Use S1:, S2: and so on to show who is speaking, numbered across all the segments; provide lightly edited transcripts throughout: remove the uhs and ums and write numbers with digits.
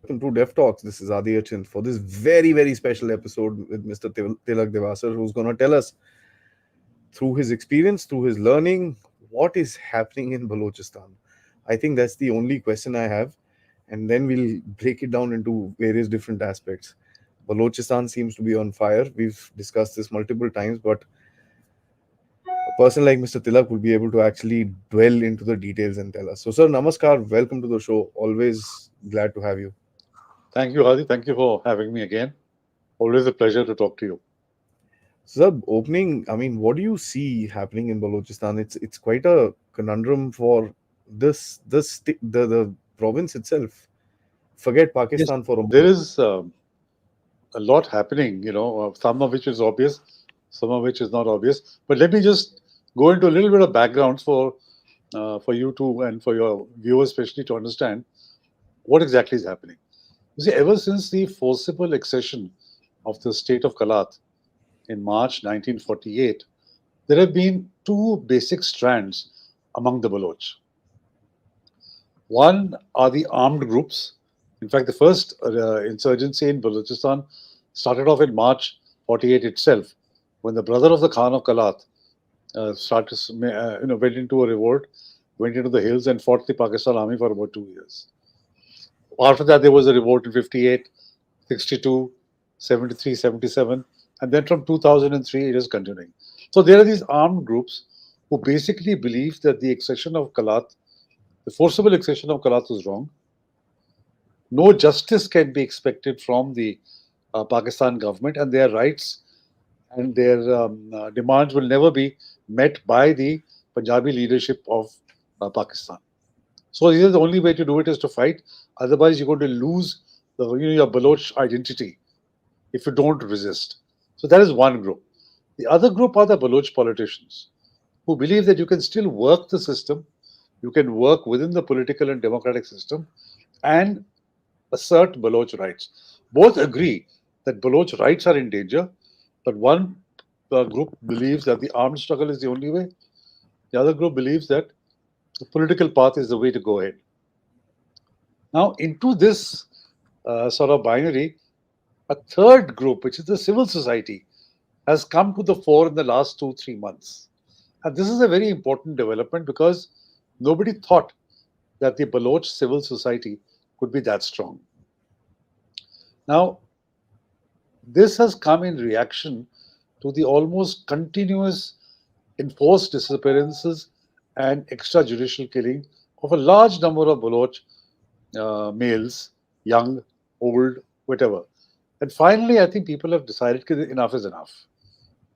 S1: welcome to Dev Talks. This is Aadi for this very, very special episode with Mr. Tilak Devasher, who's going to tell us through his experience, through his learning, what is happening in Balochistan. I think that's the only question I have, and then we'll break it down into various different aspects. Balochistan seems to be on fire. We've discussed this multiple times, but a person like Mr. Tilak will be able to actually dwell into the details and tell us. So, sir, namaskar. Welcome to the show. Always glad to have you.
S2: Thank you, Hadi. Thank you for having me again. Always a pleasure to talk to you.
S1: Sir, opening, I mean, what do you see happening in Balochistan? It's quite a conundrum for the province itself. Forget
S2: Yes,
S1: Pakistan for a
S2: there
S1: moment.
S2: is a lot happening, some of which is obvious, some of which is not obvious. But let me just go into a little bit of backgrounds for you to and for your viewers, especially to understand what exactly is happening. You see, ever since the forcible accession of the state of Kalat in March 1948, there have been two basic strands among the Baloch. One are the armed groups. In fact, the first insurgency in Balochistan started off in March 48 itself, when the brother of the Khan of Kalat went into a revolt, went into the hills and fought the Pakistan army for about 2 years. After that, there was a revolt in 58, 62, 73, 77, and then from 2003, it is continuing. So there are these armed groups who basically believe that the accession of Kalat, the forcible accession of Kalat was wrong. No justice can be expected from the Pakistan government, and their rights and their demands will never be met by the Punjabi leadership of Pakistan. So here the only way to do it is to fight. Otherwise, you're going to lose your Baloch identity if you don't resist. So that is one group. The other group are the Baloch politicians who believe that you can still work the system, you can work within the political and democratic system, and assert Baloch rights. Both agree that Baloch rights are in danger, but one group believes that the armed struggle is the only way. The other group believes that the political path is the way to go ahead. Now, into this sort of binary, a third group, which is the civil society, has come to the fore in the last 2, 3 months. And this is a very important development because nobody thought that the Baloch civil society could be that strong. Now, this has come in reaction to the almost continuous enforced disappearances and extrajudicial killing of a large number of Baloch males, young, old, whatever. And finally, I think people have decided that enough is enough.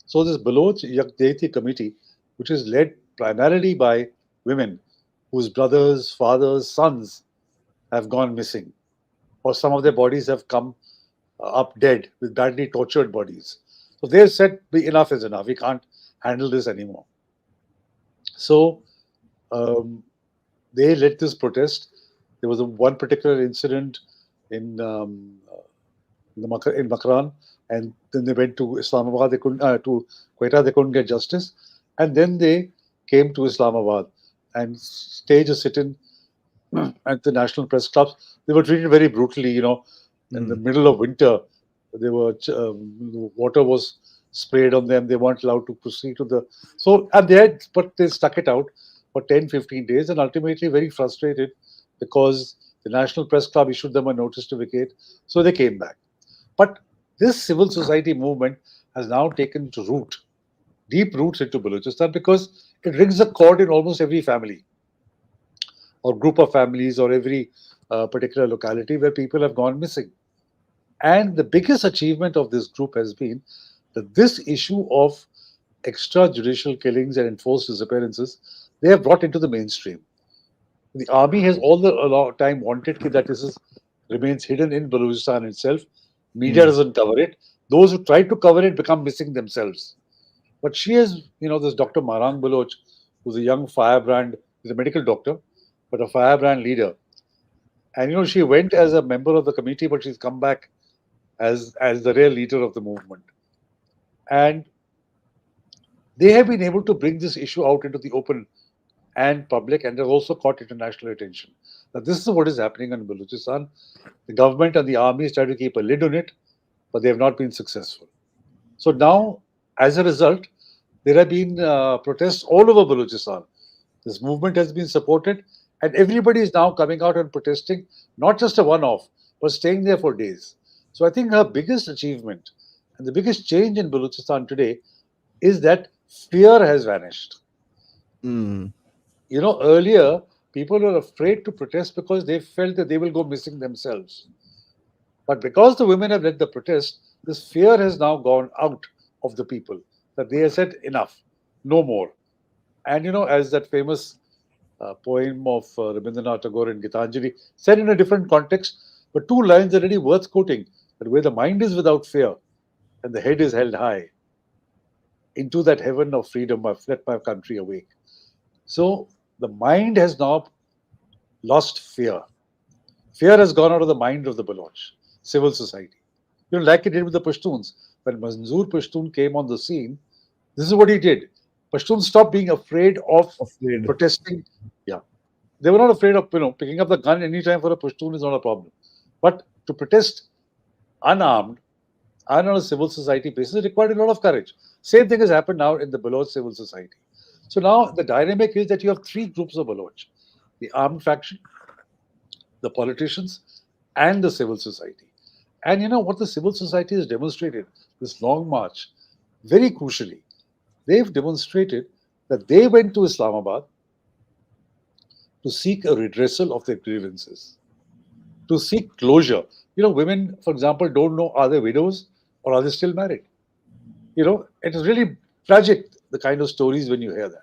S2: So this Baloch Yakdeti committee, which is led primarily by women whose brothers, fathers, sons have gone missing, or some of their bodies have come up dead with badly tortured bodies. So they've said, enough is enough. We can't handle this anymore. So um, they led this protest. There was one particular incident in in Makran, and then they went to Islamabad. They couldn't to Quetta. They couldn't get justice, and then they came to Islamabad and staged a sit-in at the National Press Club. They were treated very brutally. In the
S1: Hmm.
S2: middle of winter, they were water was sprayed on them. They weren't allowed to proceed to the and but they stuck it out for 10, 15 days, and ultimately very frustrated because the National Press Club issued them a notice to vacate. So they came back. But this civil society movement has now taken root, deep roots into Balochistan because it rings a chord in almost every family or group of families or every particular locality where people have gone missing. And the biggest achievement of this group has been that this issue of extrajudicial killings and enforced disappearances, they have brought into the mainstream. The army has all the a lot of time wanted that this is remains hidden in Baluchistan itself. Media
S1: Hmm.
S2: doesn't cover it. Those who try to cover it become missing themselves. But she is, this Dr. Marang Baloch, who's a young firebrand, he's a medical doctor, but a firebrand leader. And she went as a member of the committee, but she's come back as the real leader of the movement. And they have been able to bring this issue out into the open and public, and they've also caught international attention. Now, this is what is happening in Balochistan. The government and the army is trying to keep a lid on it, but they have not been successful. So now, as a result, there have been protests all over Balochistan. This movement has been supported, and everybody is now coming out and protesting, not just a one off, but staying there for days. So I think her biggest achievement and the biggest change in Balochistan today is that fear has vanished.
S1: Mm.
S2: Earlier, people were afraid to protest because they felt that they will go missing themselves. But because the women have led the protest, this fear has now gone out of the people, that they have said enough, no more. And as that famous poem of Rabindranath Tagore in Gitanjali, said in a different context, but two lines are really worth quoting, that where the mind is without fear and the head is held high, into that heaven of freedom I've let my country awake. So the mind has now lost fear. Fear has gone out of the mind of the Baloch, civil society. Like it did with the Pashtuns. When Manzoor Pashtun came on the scene, this is what he did. Pashtuns stopped being afraid of
S1: Afraid.
S2: protesting. Yeah. They were not afraid of picking up the gun anytime for a Pashtun is not a problem. But to protest unarmed and on a civil society basis required a lot of courage. Same thing has happened now in the Baloch civil society. So now the dynamic is that you have three groups of Baloch: the armed faction, the politicians, and the civil society. And what the civil society has demonstrated this long march, very crucially, they've demonstrated that they went to Islamabad to seek a redressal of their grievances, to seek closure. Women, for example, don't know are they widows or are they still married. It is really tragic, the kind of stories when you hear that.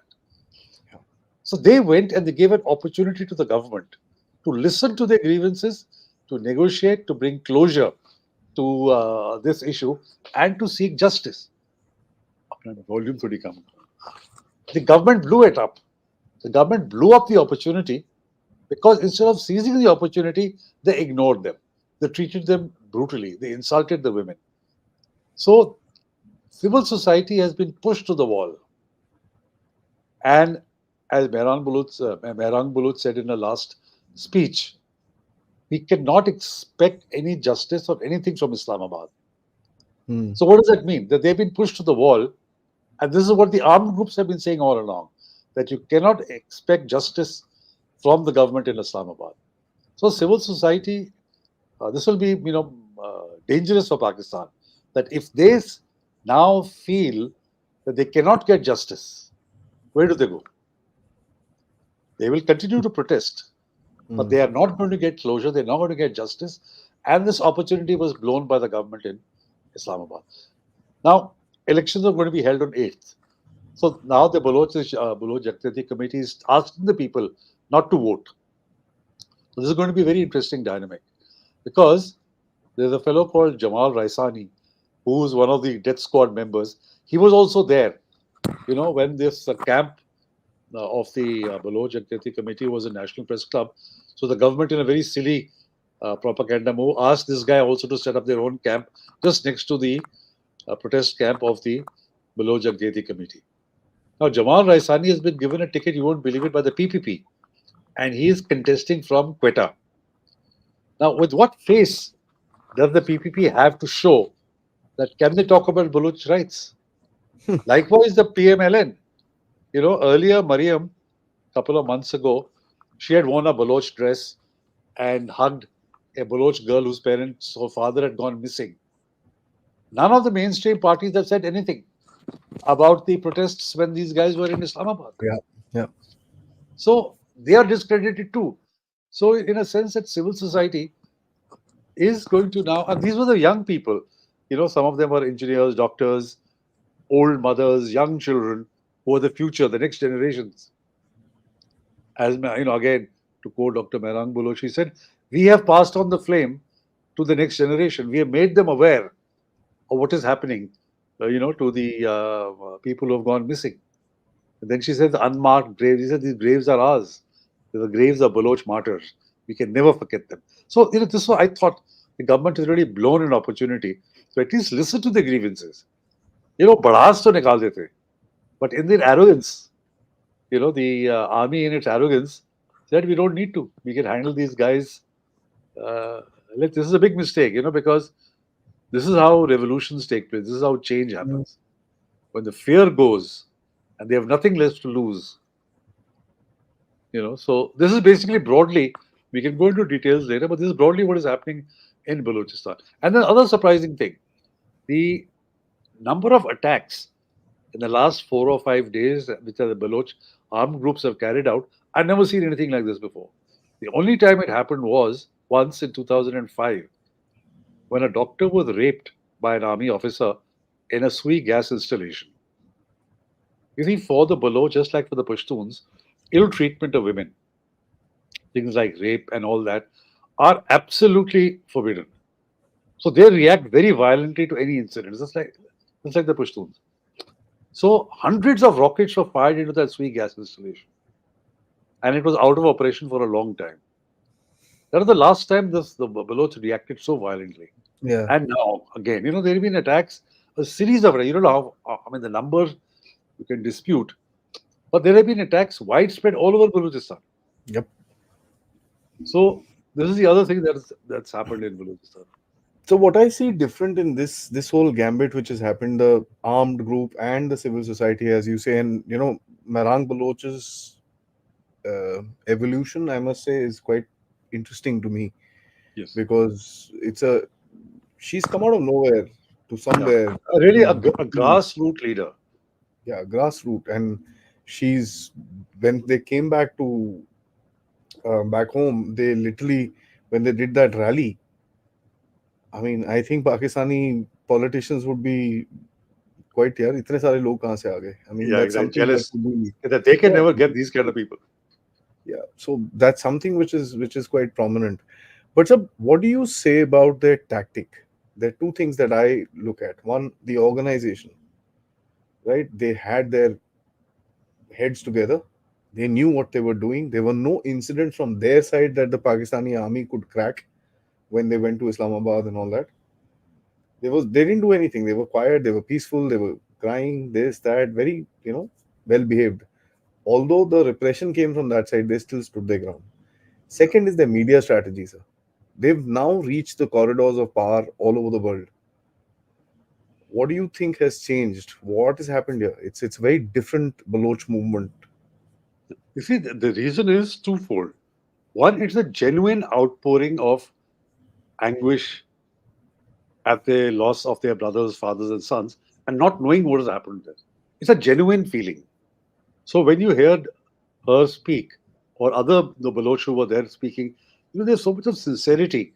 S2: So they went and they gave an opportunity to the government to listen to their grievances, to negotiate, to bring closure to this issue, and to seek justice. Volume thodi kam. The government blew it up. The government blew up the opportunity because instead of seizing the opportunity, they ignored them. They treated them brutally. They insulted the women. So civil society has been pushed to the wall. And as Mehrang Bulut said in the last speech, we cannot expect any justice or anything from Islamabad.
S1: Mm.
S2: So what does that mean? That they've been pushed to the wall, and this is what the armed groups have been saying all along, that you cannot expect justice from the government in Islamabad. So civil society, this will be dangerous for Pakistan. That if they now feel that they cannot get justice, where do they go? They will continue to protest, but
S1: Mm.
S2: they are not going to get closure. They're not going to get justice, and this opportunity was blown by the government in Islamabad. Now, elections are going to be held on 8th. So now the Baloch Jakriti committee is asking the people not to vote. So this is going to be a very interesting dynamic because there's a fellow called Jamal Raisani, who's one of the death squad members. He was also there, when this camp of the Baloch Jakriti committee was a National Press Club. So the government, in a very silly propaganda move, asked this guy also to set up their own camp just next to the protest camp of the Baloch Jakriti committee. Now, Jamal Raisani has been given a ticket, you won't believe it, by the PPP, and he is contesting from Quetta. Now, with what face does the PPP have to show that can they talk about Baloch rights? Likewise, the PMLN. Earlier, Mariam, a couple of months ago, she had worn a Baloch dress and hugged a Baloch girl whose parents or father had gone missing. None of the mainstream parties have said anything about the protests when these guys were in Islamabad.
S1: Yeah. Yeah.
S2: So they are discredited too. So, in a sense, that civil society is going to now, and these were the young people, some of them were engineers, doctors, old mothers, young children who are the future, the next generations. As again, to quote Dr. Mehrang Bulo, she said, we have passed on the flame to the next generation. We have made them aware of what is happening, to the people who have gone missing. And then she said, the unmarked graves. He said, these graves are ours. They're the graves of Baloch martyrs. We can never forget them. So, this was, I thought, the government has really blown an opportunity to at least listen to the grievances. Badhas to nikal dete. But in their arrogance, the army in its arrogance said we don't need to. We can handle these guys. Uh, this is a big mistake, because this is how revolutions take place. This is how change
S1: Mm.
S2: happens. When the fear goes and they have nothing left to lose, So this is basically broadly, we can go into details later, but this is broadly what is happening in Balochistan. And then other surprising thing, the number of attacks in the last 4 or 5 days, which are the Baloch armed groups have carried out, I've never seen anything like this before. The only time it happened was once in 2005, when a doctor was raped by an army officer in a Sui gas installation. You see, for the Baloch, just like for the Pashtuns, ill treatment of women, things like rape and all that, are absolutely forbidden. So they react very violently to any incident, just like the Pashtuns. So hundreds of rockets were fired into that Sui gas installation, and it was out of operation for a long time. That was the last time the Baloch reacted so violently.
S1: Yeah.
S2: And now, again, there have been attacks, a series of, you don't know how, I mean, the numbers you can dispute, but there have been attacks widespread all over Balochistan.
S1: Yep.
S2: So this is the other thing that's happened in Balochistan.
S1: So what I see different in this whole gambit which has happened, the armed group and the civil society, as you say, and Marang Baloch's evolution, I must say, is quite interesting to me,
S2: Yes.
S1: because she's come out of nowhere to
S2: Yeah.
S1: somewhere
S2: Really a,
S1: to
S2: a grassroots leader.
S1: yeah, grassroots. And she's when they came back home, they literally, when they did that rally, I mean, I think Pakistani politicians would be quite, यार इतने सारे लोग कहाँ से आ गए? I mean,
S2: Yeah,
S1: that's
S2: exactly.
S1: something that
S2: Jealous
S1: could be,
S2: that they can
S1: yeah,
S2: never get these kind of people.
S1: yeah. So that's something which is quite prominent. But sir, what do you say about their tactic? There are two things that I look at. One, the organization, right? They had their heads together. They knew what they were doing. There were no incidents from their side that the Pakistani army could crack when they went to Islamabad and all that. They didn't do anything. They were quiet. They were peaceful. They were crying. This that very well behaved. Although the repression came from that side, they still stood their ground. Second is their media strategy, sir. They've now reached the corridors of power all over the world. What do you think has changed? What has happened here? It's a very different Baloch movement.
S2: You see, the reason is twofold. One, it's a genuine outpouring of anguish at the loss of their brothers, fathers, and sons, and not knowing what has happened there. It's a genuine feeling. So when you heard her speak, or other the Baloch who were there speaking, there's so much of sincerity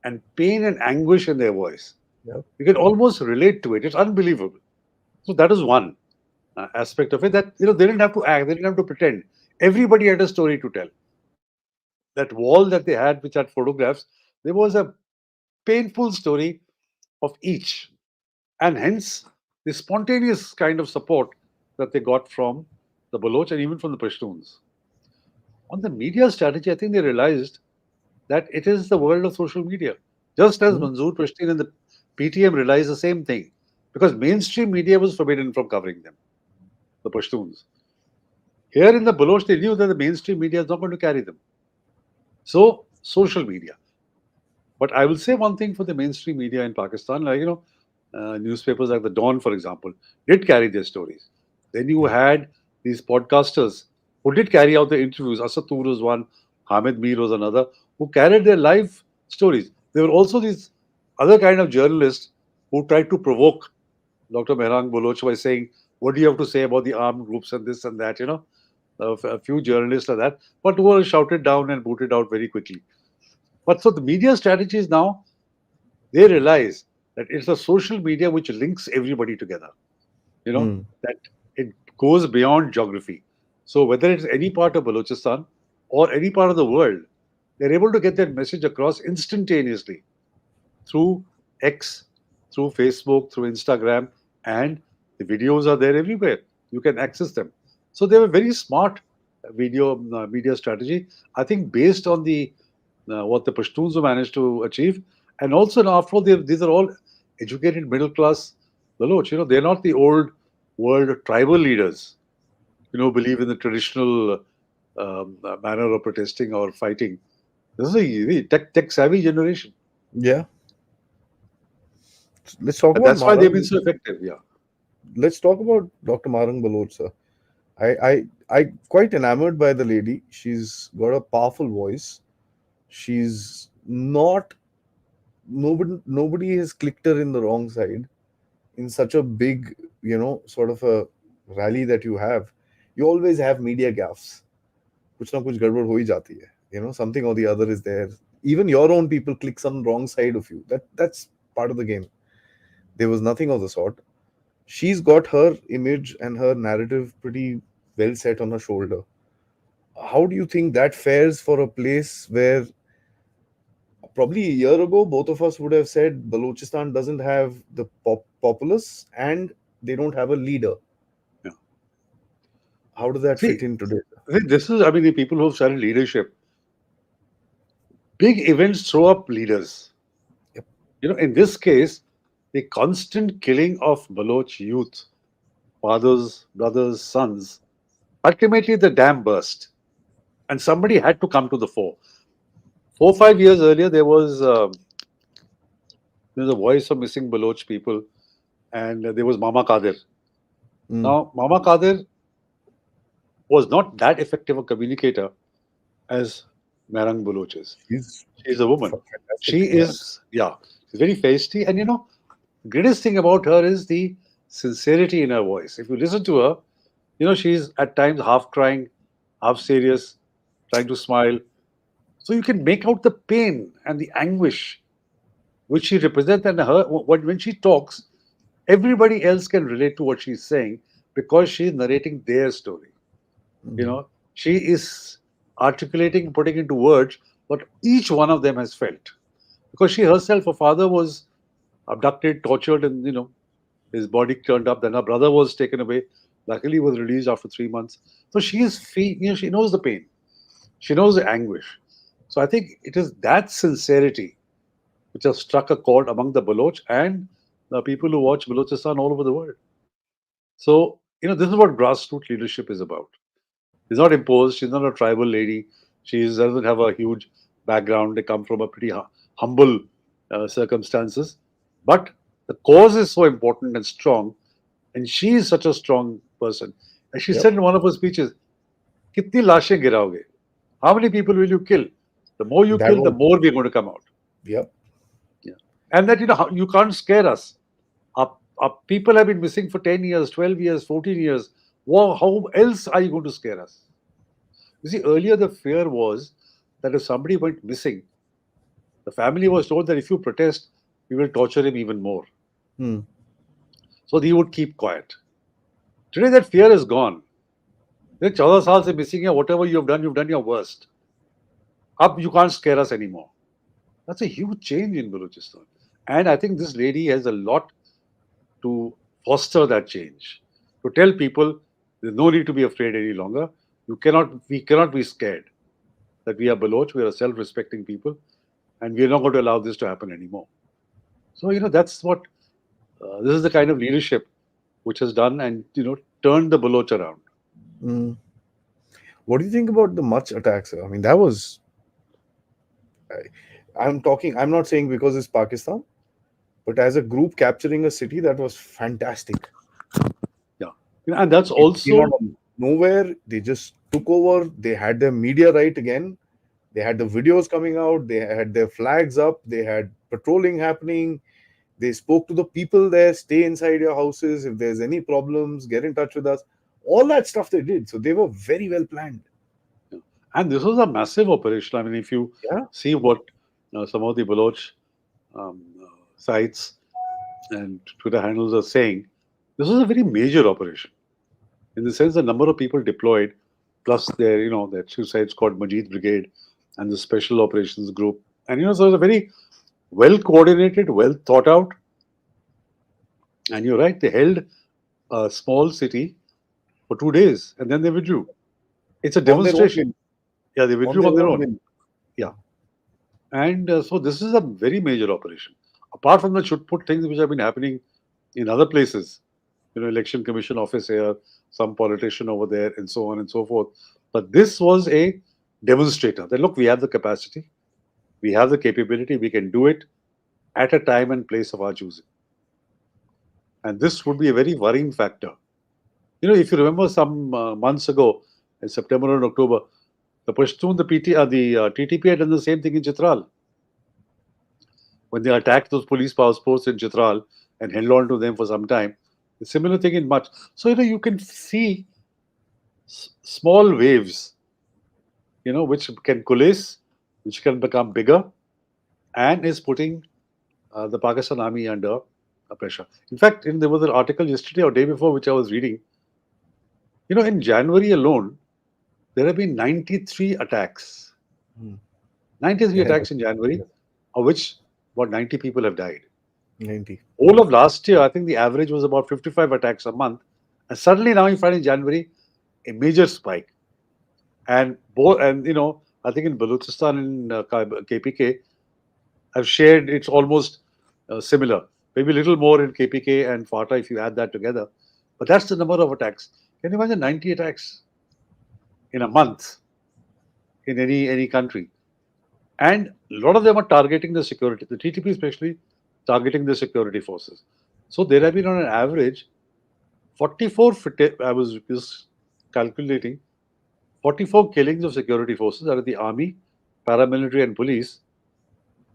S2: and pain and anguish in their voice.
S1: Yeah.
S2: You can almost relate to it. It's unbelievable. So that is one aspect of it, that they didn't have to act, they didn't have to pretend. Everybody had a story to tell. That wall that they had, which had photographs, there was a painful story of each, and hence the spontaneous kind of support that they got from the Baloch and even from the Pashtuns. On the media strategy, I think they realized that it is the world of social media. Just as
S1: Hmm.
S2: Manzoor Pashtun and the PTM realized the same thing, because mainstream media was forbidden from covering them, the Pashtuns. Here in the Baloch, they knew that the mainstream media is not going to carry them. So, social media. But I will say one thing for the mainstream media in Pakistan, like, newspapers like the Dawn, for example, did carry their stories. Then you
S1: Yeah.
S2: had these podcasters who did carry out the interviews. Asatur was one, Hamid Mir was another, who carried their live stories. There were also these other kind of journalists who tried to provoke Dr. Mehrang Baloch by saying, "What do you have to say about the armed groups and this and that?" A few journalists like that, but who were shouted down and booted out very quickly. But so the media strategies now, they realize that it's the social media which links everybody together,
S1: Hmm.
S2: that it goes beyond geography. So whether it's any part of Balochistan or any part of the world, they're able to get that message across instantaneously through X, through Facebook, through Instagram, and the videos are there everywhere. You can access them. So they have a very smart video media strategy, I think, based on the what the Pashtuns have managed to achieve. And also, now, after all, these are all educated middle class Baloch. They're not the old world tribal leaders, believe in the traditional manner of protesting or fighting. This is a really tech savvy generation,
S1: Yeah. Let's talk
S2: and
S1: about
S2: that's why they've been
S1: Marang.
S2: so effective. Yeah.
S1: Let's talk about Dr. Marang Baloch, sir. I quite enamored by the lady. She's got a powerful voice. She's not nobody has clicked her in the wrong side in such a big, sort of a rally that you have. You always have media gaffes. कुछ ना कुछ गड़बड़ हो ही जाती है. Something or the other is there. Even your own people click some wrong side of you. That's part of the game. There was nothing of the sort. She's got her image and her narrative pretty well set on her shoulder. How do you think that fares for a place where probably a year ago both of us would have said Balochistan doesn't have the populace and they don't have a leader?
S2: Yeah.
S1: How does that fit
S2: See,
S1: in today?
S2: this is, I mean, the people who have started leadership, big events throw up leaders.
S1: Yep.
S2: In this case, the constant killing of Baloch youth, fathers, brothers, sons, ultimately the dam burst, and somebody had to come to the fore. 4 5 years earlier, there was a voice of missing Baloch people, and there was Mama Kadir.
S1: Mm.
S2: Now, Mama Kadir was not that effective a communicator as Narang Baloch is.
S1: She's
S2: She's a woman.
S1: fantastic.
S2: She
S1: Yeah.
S2: is, yeah, she's very feisty. And greatest thing about her is the sincerity in her voice. If you listen to her, she's at times half crying, half serious, trying to smile. So you can make out the pain and the anguish which she represents. And when she talks, everybody else can relate to what she's saying because she's narrating their story. You
S1: Mm.
S2: know, she is articulating, putting into words what each one of them has felt. Because she herself, her father was abducted, tortured, and his body turned up. Then her brother was taken away. Luckily, he was released after 3 months. So she knows the pain. She knows the anguish. So I think it is that sincerity which has struck a chord among the Baloch and the people who watch Balochistan all over the world. So, this is what grassroots leadership is about. She's not imposed. She's not a tribal lady. She doesn't have a huge background. They come from a pretty humble circumstances. But the cause is so important and strong, and she is such a strong person. And she
S1: Yep.
S2: said in one of her speeches, "Kitni lashe giraoge? How many people will you kill? The more you
S1: That
S2: kill, the
S1: was.
S2: more we're going to come out."
S1: Yep.
S2: Yeah. And that you can't scare us. Our people have been missing for 10 years, 12 years, 14 years. Wow, how else are you going to scare us? You see, earlier the fear was that if somebody went missing, the family was told that if you protest, we will torture him even more.
S1: Hmm.
S2: So he would keep quiet. Today that fear is gone. 14 साल से missing है, whatever you've done your worst. Up, you can't scare us anymore. That's a huge change in Balochistan. And I think this lady has a lot to foster that change. To tell people there's no need to be afraid any longer. We cannot be scared that we are Baloch, we are a self-respecting people, and we are not going to allow this to happen anymore. So that's what this is the kind of leadership which has done and turned the Baloch around.
S1: Mm. What do you think about the much attacks, sir? I mean, that was. I'm talking. I'm not saying because it's Pakistan, but as a group capturing a city, that was fantastic.
S2: Yeah, and that's
S1: It came out
S2: also
S1: of nowhere. They just took over. They had their media right again. They had the videos coming out. They had their flags up. They had patrolling happening. They spoke to the people there. Stay inside your houses. If there's any problems, get in touch with us. All that stuff they did. So they were very well planned.
S2: and this was a massive operation. I mean, if you
S1: Yeah.
S2: see what some of the Baloch um, sites and Twitter handles are saying, this was a very major operation in the sense the number of people deployed, plus their two sites called Majid Brigade and the Special Operations Group, and so it was a very well coordinated, well thought out. And you're right, they held a small city for 2 days and then they withdrew. It's a
S1: On their own
S2: demonstration.
S1: will.
S2: Yeah, they
S1: On
S2: withdrew
S1: their
S2: on their
S1: own
S2: own.
S1: will.
S2: Yeah. And so this is a very major operation. Apart from the should put things which have been happening in other places, election commission office here, some politician over there, and so on and so forth. But this was a demonstrator that look, we have the capacity, we have the capability, we can do it at a time and place of our choosing. And this would be a very worrying factor. If you remember some months ago, in September and October, the Pashtun, the TTP had done the same thing in Chitral when they attacked those police posts in Chitral and held on to them for some time. A similar thing in Mach. So you can see small waves, which can coalesce, which can become bigger, and is putting the Pakistan army under pressure. In fact, there was an article yesterday or day before which I was reading. In January alone, there have been 93 attacks.
S1: Hmm.
S2: 93
S1: Yeah,
S2: attacks in January, of which about 90 people have died.
S1: 90.
S2: All of last year, I think the average was about 55 attacks a month. And suddenly now you find in January a major spike. And I think in Baluchistan and KPK have shared, it's almost similar. Maybe a little more in KPK and FATA if you add that together. But that's the number of attacks. Can you imagine 90 attacks in a month in any country? And a lot of them are targeting the security, the TTP especially targeting the security forces. So there have been on an average 44, I was just calculating, 44 killings of security forces out of the army, paramilitary and police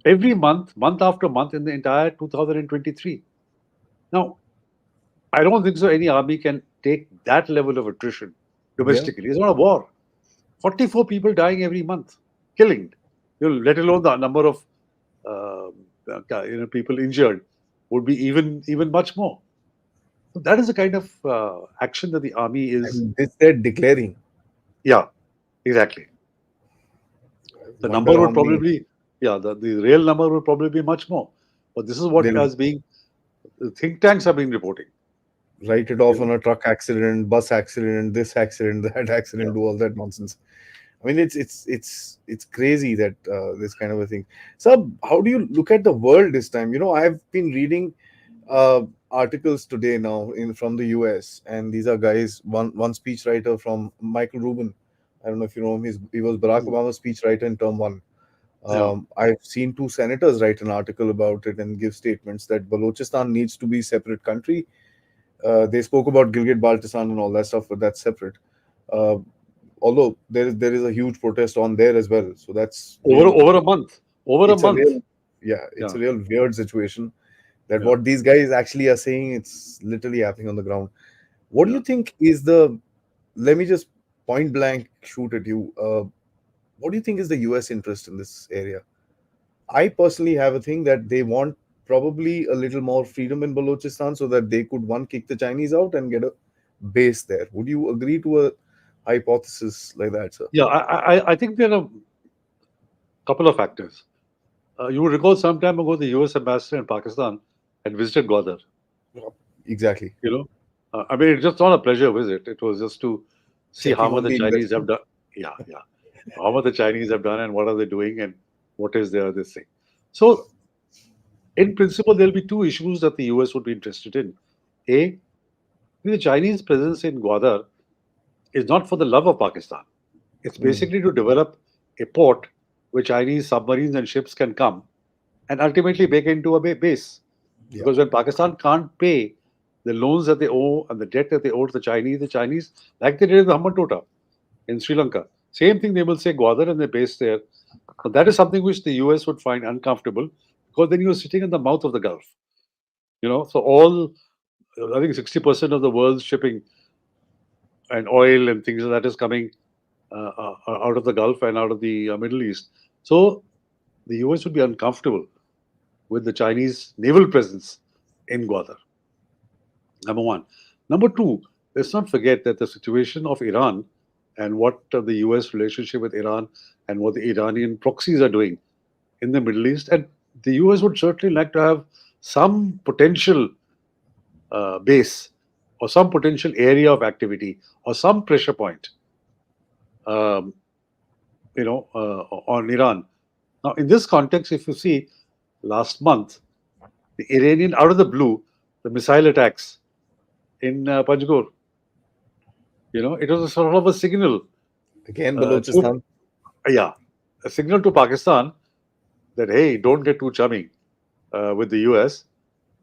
S2: every month, month after month in the entire 2023. Now, I don't think so any army can take that level of attrition
S1: Yeah.
S2: domestically. It's not a war. 44 people dying every month, killing, let alone the number of people injured would be even much more. So that is the kind of action that the army is.
S1: And this they're declaring.
S2: Yeah, exactly. The
S1: Wonder
S2: number
S1: how
S2: would
S1: many.
S2: probably be, yeah, the real number would probably be much more. But this is what
S1: They'll
S2: has being the think tanks have been reporting.
S1: write it
S2: You
S1: off
S2: know,
S1: on a truck accident, bus accident, this accident, that
S2: yeah,
S1: accident, do all that nonsense. I mean, it's crazy that this kind of a thing. So, how do you look at the world this time? I've been reading uh, articles today now in from the US, and these are guys. One speechwriter from Michael Rubin. I don't know if you know him. He was Barack
S2: mm,
S1: Obama's speechwriter in term one.
S2: yeah,
S1: I've seen two senators write an article about it and give statements that Balochistan needs to be separate country. They spoke about Gilgit Baltistan and all that stuff, but that's separate. Uh, Although there is a huge protest on there as well, so that's
S2: over
S1: real.
S2: over a month, over a
S1: It's a
S2: month.
S1: real, yeah, it's
S2: Yeah,
S1: a real weird situation that
S2: yeah,
S1: what these guys actually are saying, it's literally happening on the ground. What do
S2: yeah.
S1: you think is the? Let me just point blank shoot at you. What do you think is the U.S. interest in this area? I personally have a thing that they want probably a little more freedom in Balochistan so that they could one kick the Chinese out and get a base there. Would you agree to a hypothesis like that, sir?
S2: Yeah, I think there are a couple of factors. You would recall some time ago the U.S. ambassador in Pakistan had visited Gwadar.
S1: Yeah. Exactly.
S2: I mean, it's just not a pleasure visit. It was just to see how
S1: Checking
S2: much
S1: on
S2: the
S1: the
S2: Chinese have
S1: investment.
S2: done. Yeah, yeah. How much the Chinese have done and what are they doing and what is their this thing. So, in principle, there'll be two issues that the US would be interested in. A, the Chinese presence in Gwadar is not for the love of Pakistan. It's
S1: Mm,
S2: basically to develop a port where Chinese submarines and ships can come and ultimately make it into a base.
S1: yeah.
S2: Because when Pakistan can't pay the loans that they owe and the debt that they owe to the Chinese, like they did in the Hambantota in Sri Lanka, same thing they will say Gwadar and they base there. But that is something which the US would find uncomfortable because then you're sitting in the mouth of the Gulf. So I think 60% of the world's shipping and oil and things like that is coming out of the Gulf and out of the Middle East. So the US would be uncomfortable with the Chinese naval presence in Gwadar. Number one. Number two, let's not forget that the situation of Iran and what the US relationship with Iran and what the Iranian proxies are doing in the Middle East. And the US would certainly like to have some potential base or some potential area of activity or some pressure point, um, on Iran. Now, in this context, if you see last month, the Iranian, out of the blue, the missile attacks in Panjgur, it was a sort of a signal
S1: Again,
S2: To,
S1: Balochistan.
S2: yeah, a signal to Pakistan that, hey, don't get too chummy with the US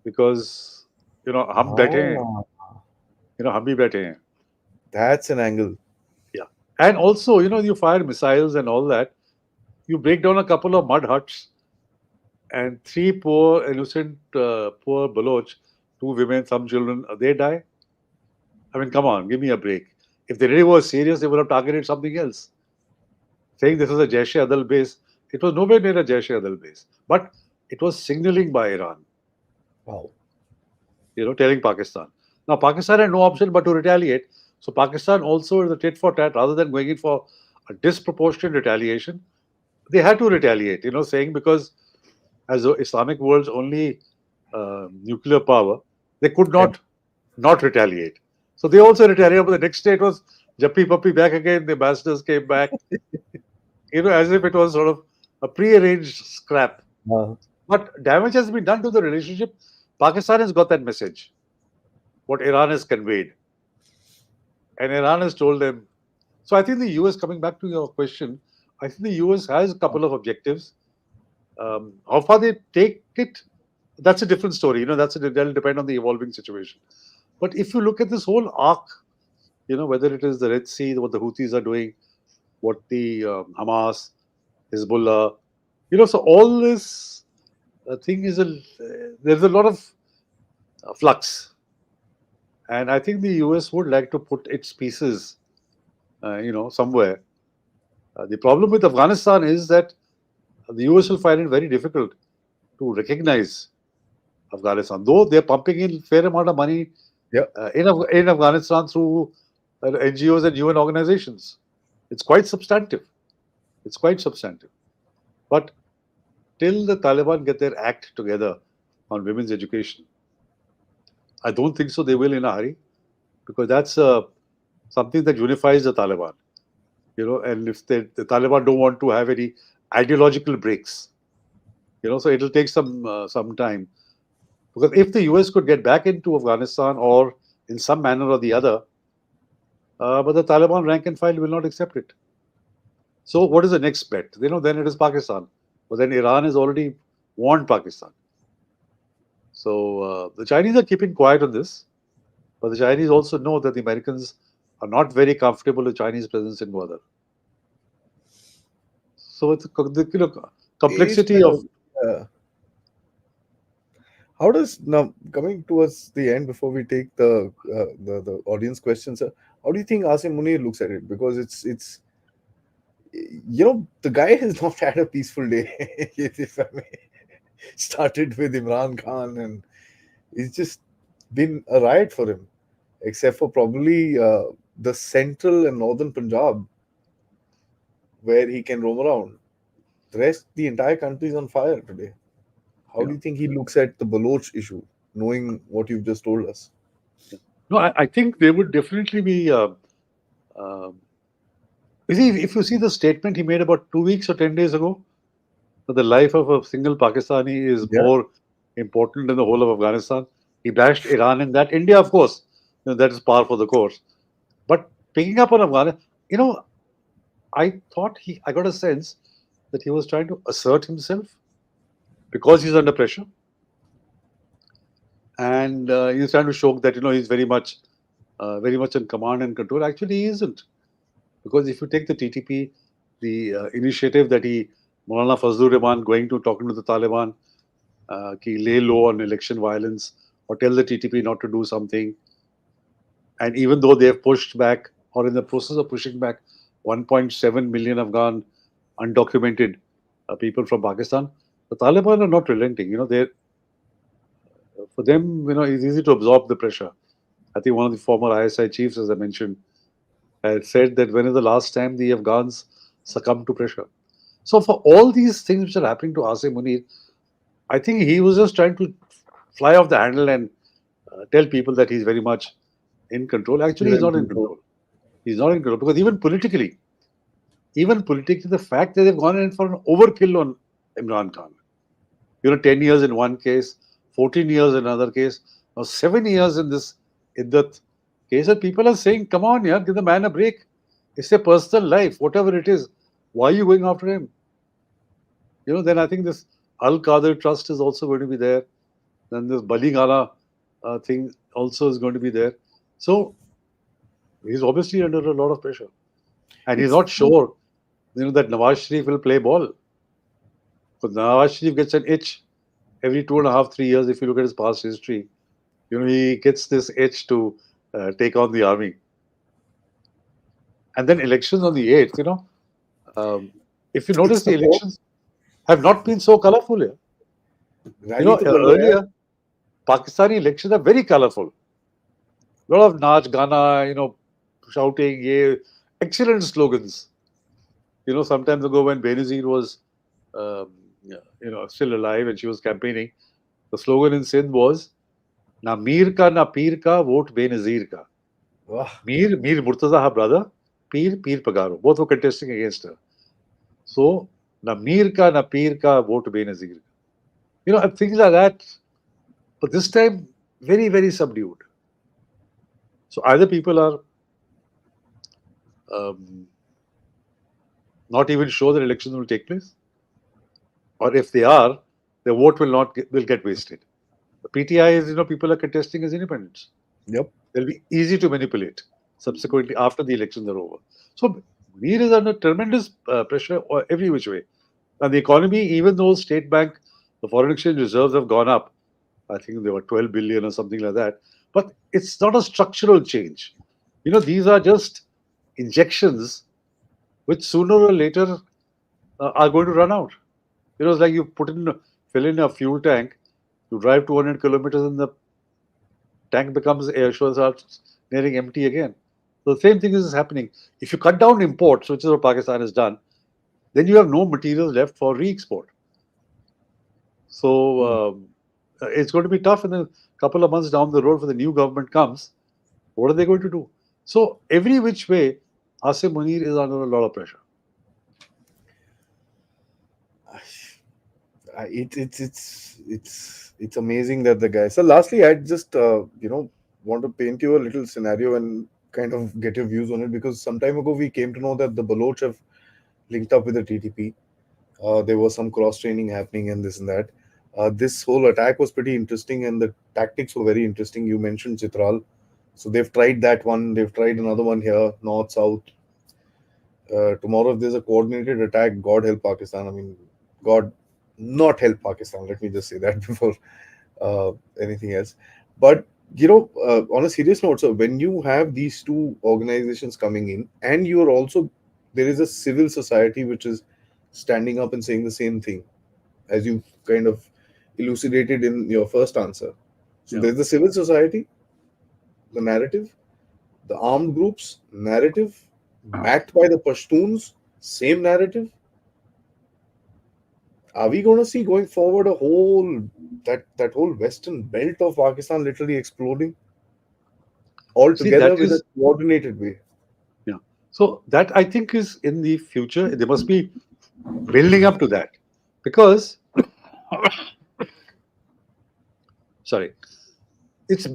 S2: because, hum baithe hain,
S1: Ah,
S2: hum bhi baithe hain.
S1: that's an angle.
S2: Yeah. And also, you fire missiles and all that. You break down a couple of mud huts and three poor, innocent, poor Baloch, two women, some children, they die. I mean, come on, give me a break. If they really were serious, they would have targeted something else. Saying this is a Jaish-e-Adal base, it was nowhere near a Jaish-e-Adal base. But it was signaling by Iran,
S1: Wow.
S2: telling Pakistan. Now, Pakistan had no option but to retaliate. So, Pakistan also is a tit for tat, rather than going in for a disproportionate retaliation, they had to retaliate, saying because as the Islamic world's only nuclear power, they could
S1: And
S2: not retaliate. So they also retaliated. But the next day it was Jappi Pappi back again. The ambassadors came back, as if it was sort of a pre-arranged scrap.
S1: uh,
S2: But damage has been done to the relationship. Pakistan has got that message, what Iran has conveyed. And Iran has told them. So I think the US, coming back to your question, I think the US has a couple of objectives. How far they take it, that's a different story. That'll depend on the evolving situation. But if you look at this whole arc, whether it is the Red Sea, what the Houthis are doing, what the Hamas, Hezbollah, so all this thing there's a lot of flux. And I think the US would like to put its pieces, somewhere. The problem with Afghanistan is that the US will find it very difficult to recognize Afghanistan, though they're pumping in fair amount of money
S1: yeah,
S2: in Afghanistan through NGOs and UN organizations. It's quite substantive. It's quite substantive. But till the Taliban get their act together on women's education, I don't think so they will in a hurry, because that's something that unifies the Taliban. And if the Taliban don't want to have any ideological breaks, so it'll take some time. Because if the US could get back into Afghanistan or in some manner or the other, but the Taliban rank and file will not accept it. So what is the next bet? Then it is Pakistan. But then Iran has already warned Pakistan. So the Chinese are keeping quiet on this, but the Chinese also know that the Americans are not very comfortable with Chinese presence in Gwadar. So it's the
S1: is
S2: complexity of.
S1: uh, how does now coming towards the end before we take the audience questions, how do you think Asim Munir looks at it? Because it's the guy has not had a peaceful day, if I may. Started with Imran Khan, and it's just been a riot for him, except for probably the central and northern Punjab, where he can roam around. The rest, the entire country is on fire today. How
S2: Yeah.
S1: do you think he looks at the Baloch issue, knowing what you've just told us?
S2: No, I think they would definitely be. Uh, you see, if you see the statement he made about 2 weeks or 10 days ago, that the life of a single Pakistani is
S1: Yeah,
S2: more important than the whole of Afghanistan. He bashed Iran in that. India, of course, that is par for the course. But picking up on Afghanistan, I got a sense that he was trying to assert himself because he's under pressure, and he's trying to show that he's very much in command and control. Actually, he isn't, because if you take the TTP, the initiative that Maulana Fazlur Rahman going to talking to the Taliban, ki lay low on election violence or tell the TTP not to do something, and even though they have pushed back or in the process of pushing back 1.7 million Afghan undocumented people from Pakistan, the Taliban are not relenting. They for them, it's easy to absorb the pressure. I think one of the former ISI chiefs, as I mentioned, had said that when is the last time the Afghans succumbed to pressure? So for all these things which are happening to Asim Munir, I think he was just trying to fly off the handle and tell people that he's very much in control. Actually,
S1: still
S2: he's
S1: in
S2: not in
S1: control.
S2: control. He's not in control because even politically, the fact that they've gone in for an overkill on Imran Khan. 10 years in one case, 14 years in another case, now 7 years in this Iddat case, and people are saying, come on, yeah, give the man a break. It's a personal life, whatever it is. Why are you going after him? Then I think this Al Qadir Trust is also going to be there. Then this Baligana thing also is going to be there. So he's obviously under a lot of pressure. And he's
S1: It's
S2: not sure, that Nawaz Sharif will play ball. Because Nawaz Sharif gets an itch every 2.5, 3 years. If you look at his past history, he gets this itch to take on the army. And then elections on the 8th, um, if you
S1: it's
S2: notice,
S1: the
S2: the
S1: fourth.
S2: elections have not been so colorful here.
S1: Rally to कर लो यार.
S2: Earlier, Pakistani elections are very colorful. A lot of Naach, Gana, shouting, yeah, excellent slogans. Some time ago when Benazir was, um, still alive and she was campaigning, the slogan in Sindh was, "Na Mir ka, na Peer ka, vote Benazir ka."
S1: Wow.
S2: Mir Murtaza, her brother, Peer Pagaro. Both were contesting against her. So, na Mir ka, na Peer ka, vote Benazir. And things like that. But this time, very, very subdued. So either people are um, not even sure that elections will take place, or if they are, their vote will get wasted. The PTI is, people are contesting as independents.
S1: Yep.
S2: They'll be easy to manipulate subsequently after the elections are over. So Mir is under tremendous pressure every which way. And the economy, even though state bank, the foreign exchange reserves have gone up, I think they were 12 billion or something like that. But it's not a structural change. These are just injections which sooner or later are going to run out. It's like you fill in a fuel tank, you drive 200 kilometers and the tank becomes starts nearing empty again. So the same thing is happening. If you cut down imports, which is what Pakistan has done, then you have no materials left for re-export. So it's going to be tough in a couple of months down the road when the new government comes. What are they going to do? So every which way, Asim Munir is under a lot of pressure.
S1: It's amazing that the guy. So lastly, I just want to paint you a little scenario and kind of get your views on it, because some time ago we came to know that the Baloch have linked up with the TTP. There was some cross training happening and this and that. This whole attack was pretty interesting and the tactics were very interesting. You mentioned Chitral, so they've tried that one. They've tried another one here, north, south. Tomorrow, if there's a coordinated attack, God help Pakistan. I mean, God not help Pakistan. Let me just say that before anything else. But on a serious note, so when you have these two organizations coming in, and you're also there is a civil society which is standing up and saying the same thing, as you kind of elucidated in your first answer. So
S2: Yeah.
S1: there's the civil society, the narrative, the armed groups, narrative, backed by the Pashtuns, same narrative. Are we going to see going forward a whole that whole western belt of Pakistan literally exploding all
S2: See, that
S1: together with a
S2: is,
S1: coordinated way?
S2: yeah. So that I think is in the future. They must be building up to that because, sorry, it's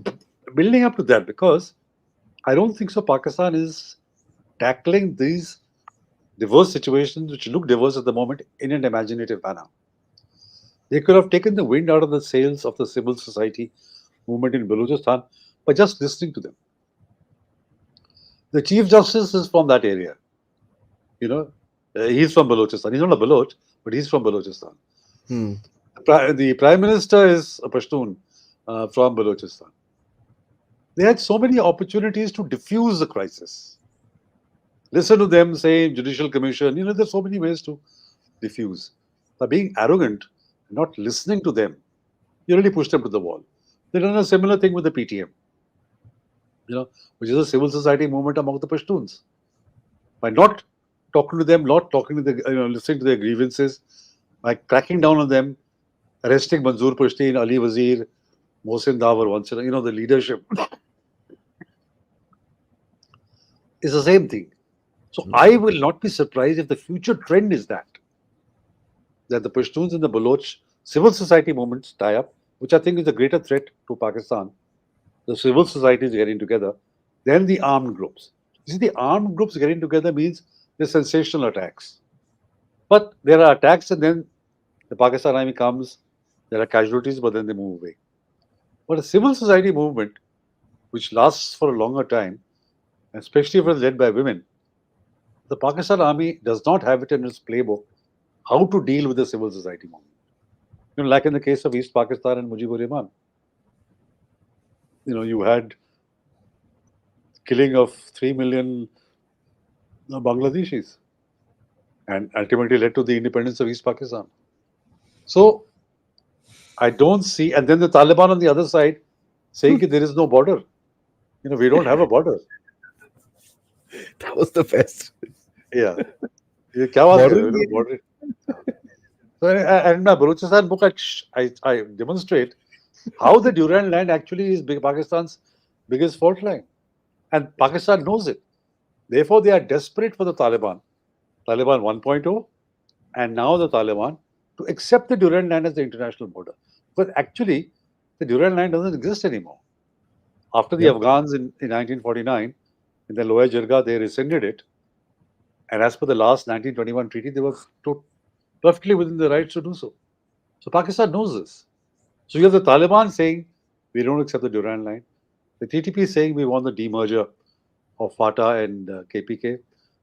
S2: building up to that because I don't think so. Pakistan is tackling these diverse situations, which look diverse at the moment, in an imaginative manner. They could have taken the wind out of the sails of the civil society movement in Baluchistan by just listening to them. The Chief Justice is from that area. You know, he's from Balochistan. He's not a Baloch, but he's from Balochistan.
S1: Hmm.
S2: The Prime Minister is a Pashtun from Balochistan. They had so many opportunities to diffuse the crisis. Listen to them, say Judicial Commission. There's so many ways to diffuse. By being arrogant, not listening to them, you really push them to the wall. They've done a similar thing with the PTM, which is a civil society movement among the Pashtuns. By not talking to them, not talking to listening to their grievances, by cracking down on them, arresting Manzoor Pashtun, Ali Wazir, Mohsin Dawar, once, the leadership is the same thing. So I will not be surprised if the future trend is that the Pashtuns and the Baloch civil society movements tie up, which I think is a greater threat to Pakistan. The civil society is getting together than the armed groups. You see, the armed groups getting together means there's sensational attacks. But there are attacks, and then the Pakistan army comes, there are casualties, but then they move away. But a civil society movement, which lasts for a longer time, especially if it's led by women, the Pakistan army does not have it in its playbook how to deal with the civil society movement. Like in the case of East Pakistan and Mujibur Rahman, you had killing of 3 million Bangladeshis and ultimately led to the independence of East Pakistan. So I don't see, and then the Taliban on the other side saying that there is no border. We don't have a border.
S1: That was the best.
S2: Yeah. ये क्या बात कर
S1: Border
S2: रहे हो?
S1: नहीं
S2: Border. So, and in my Balochistan book, I demonstrate how the Durand line actually is Pakistan's biggest fault line. And Pakistan knows it. Therefore, they are desperate for the Taliban 1.0, and now the Taliban, to accept the Durand line as the international border. But actually, the Durand line doesn't exist anymore. After the
S1: Yep.
S2: Afghans in 1949, in the Lower Jirga, they rescinded it. And as per the last 1921 treaty, they were perfectly within the rights to do so. So Pakistan knows this. So you have the Taliban saying, we don't accept the Durand line. The TTP is saying, we want the demerger of FATA and KPK.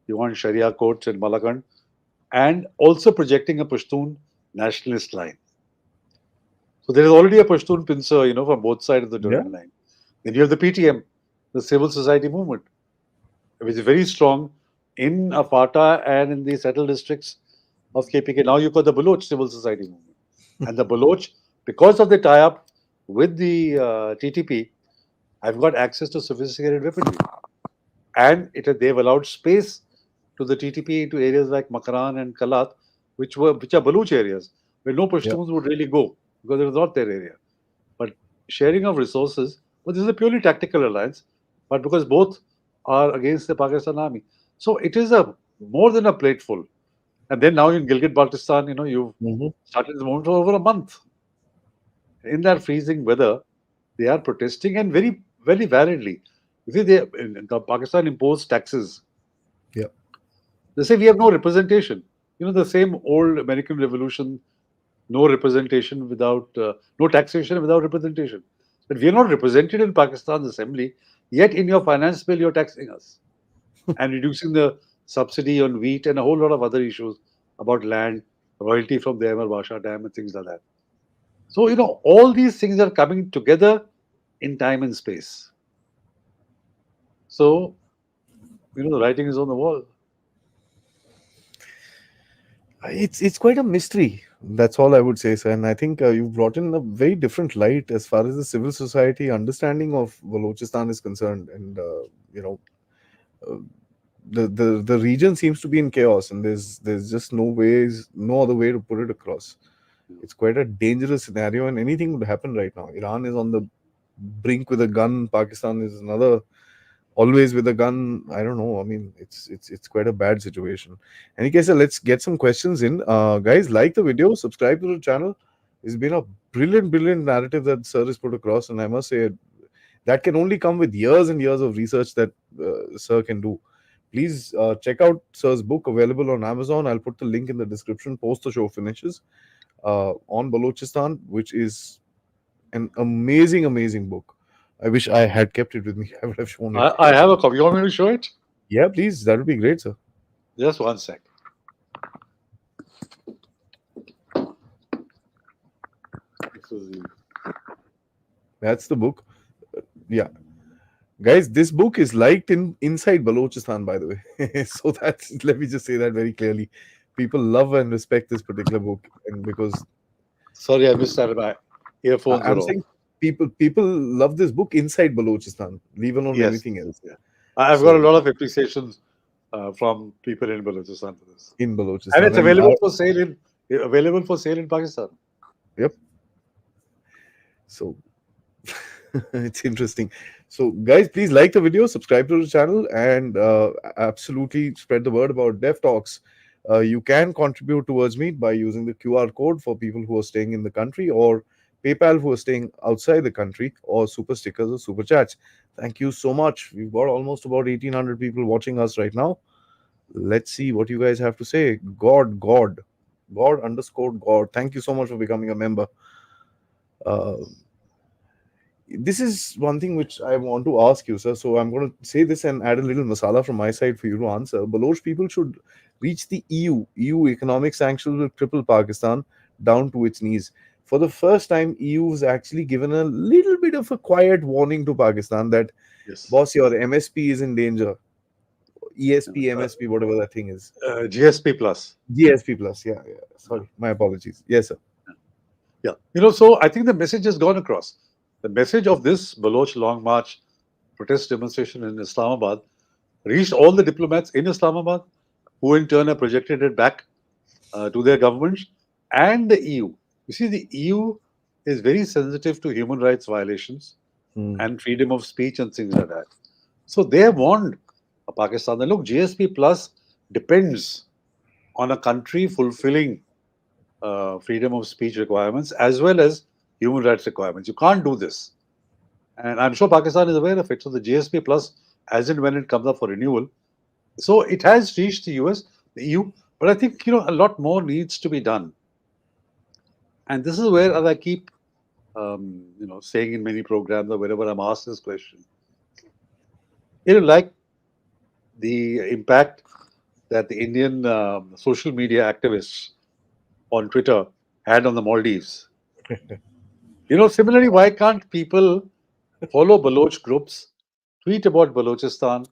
S2: We want Sharia courts in Malakand. And also projecting a Pashtun nationalist line. So there is already a Pashtun pincer, from both sides of the
S1: Yeah.
S2: Durand line. Then you have the PTM, the civil society movement, which is very strong in FATA and in the settled districts of KPK. Now you've got the Baloch civil society movement. And the Baloch, because of the tie-up with the TTP, have got access to sophisticated weaponry. And they've allowed space to the TTP into areas like Makaran and Kalat, which are Baloch areas, where no
S1: Yeah.
S2: Pashtuns would really go, because it was not their area. But sharing of resources, this is a purely tactical alliance, but because both are against the Pakistan army. So it is a more than a plateful. And then now in Gilgit-Baltistan, you've
S1: Mhm.
S2: started the movement for over a month. In that freezing weather, they are protesting, and very, very validly. You see, Pakistan imposed taxes.
S1: Yeah.
S2: They say we have no representation. The same old American Revolution, no representation without, no taxation without representation. But we are not represented in Pakistan's assembly, yet in your finance bill, you're taxing us and reducing the subsidy on wheat and a whole lot of other issues about land, royalty from the Amar Basha Dam, and things like that. So, all these things are coming together in time and space. So, the writing is on the wall.
S1: It's quite a mystery. That's all I would say, sir. And I think you've brought in a very different light as far as the civil society understanding of Balochistan is concerned. And you know, uh, the region seems to be in chaos, and there's just no other way to put it across. It's quite a dangerous scenario, and anything would happen right now. Iran is on the brink with a gun. Pakistan is another, always with a gun. I don't know. I mean, it's quite a bad situation. Any case, let's get some questions in. Guys, like the video, subscribe to the channel. It's been a brilliant narrative that sir has put across, and I must say that can only come with years and years of research that sir can do. Please check out sir's book, available on Amazon. I'll put the link in the description post the show finishes, on Balochistan, which is an amazing book. I wish I had kept it with me. I would have shown it.
S2: I have a copy. You want me to show it?
S1: Yeah, please. That would be great, sir.
S2: Just one sec. This is the-
S1: That's the book. Yeah. Guys, this book is liked inside Balochistan, by the way. So that's, let me just say that very clearly. People love and respect this particular book, and because
S2: Sorry, I missed that. My earphones were
S1: I'm
S2: off.
S1: saying people love this book inside Balochistan, leave alone
S2: Yes.
S1: anything else.
S2: Yeah. I've got a
S1: So
S2: lot of appreciations from people in Balochistan for this,
S1: in
S2: and
S1: Balochistan,
S2: it's
S1: and
S2: available for sale in Pakistan.
S1: yep. So it's interesting. So guys, please like the video, subscribe to the channel, and absolutely spread the word about Dev Talks. You can contribute towards me by using the QR code for people who are staying in the country, or PayPal who are staying outside the country, or super stickers or super chats. Thank you so much. We've got almost about 1,800 people watching us right now. Let's see what you guys have to say. God underscore God. Thank you so much for becoming a member. Uh, this is one thing which I want to ask you, sir. So I'm going to say this and add a little masala from my side for you to answer. Baloch people should reach the EU. EU economic sanctions will cripple Pakistan down to its knees. For the first time, EU has actually given a little bit of a quiet warning to Pakistan that,
S2: Yes.
S1: boss, your MSP is in danger. ESP,
S2: Uh,
S1: MSP, whatever that thing is.
S2: GSP plus.
S1: GSP plus. Yeah, yeah. Sorry, my apologies. Yes, sir.
S2: Yeah. So I think the message has gone across. The message of this Baloch Long March protest demonstration in Islamabad reached all the diplomats in Islamabad, who in turn have projected it back to their governments, and the EU. You see, the EU is very sensitive to human rights violations
S1: Hmm.
S2: and freedom of speech and things like that. So they have warned Pakistan that, look, GSP plus depends on a country fulfilling freedom of speech requirements as well as human rights requirements. You can't do this. And I'm sure Pakistan is aware of it. So the GSP plus, as and when it comes up for renewal, so it has reached the US, the EU, but I think a lot more needs to be done. And this is where, as I keep saying in many programs or wherever I'm asked this question, like the impact that the Indian social media activists on Twitter had on the Maldives. Similarly, why can't people follow Baloch groups, tweet about Balochistan,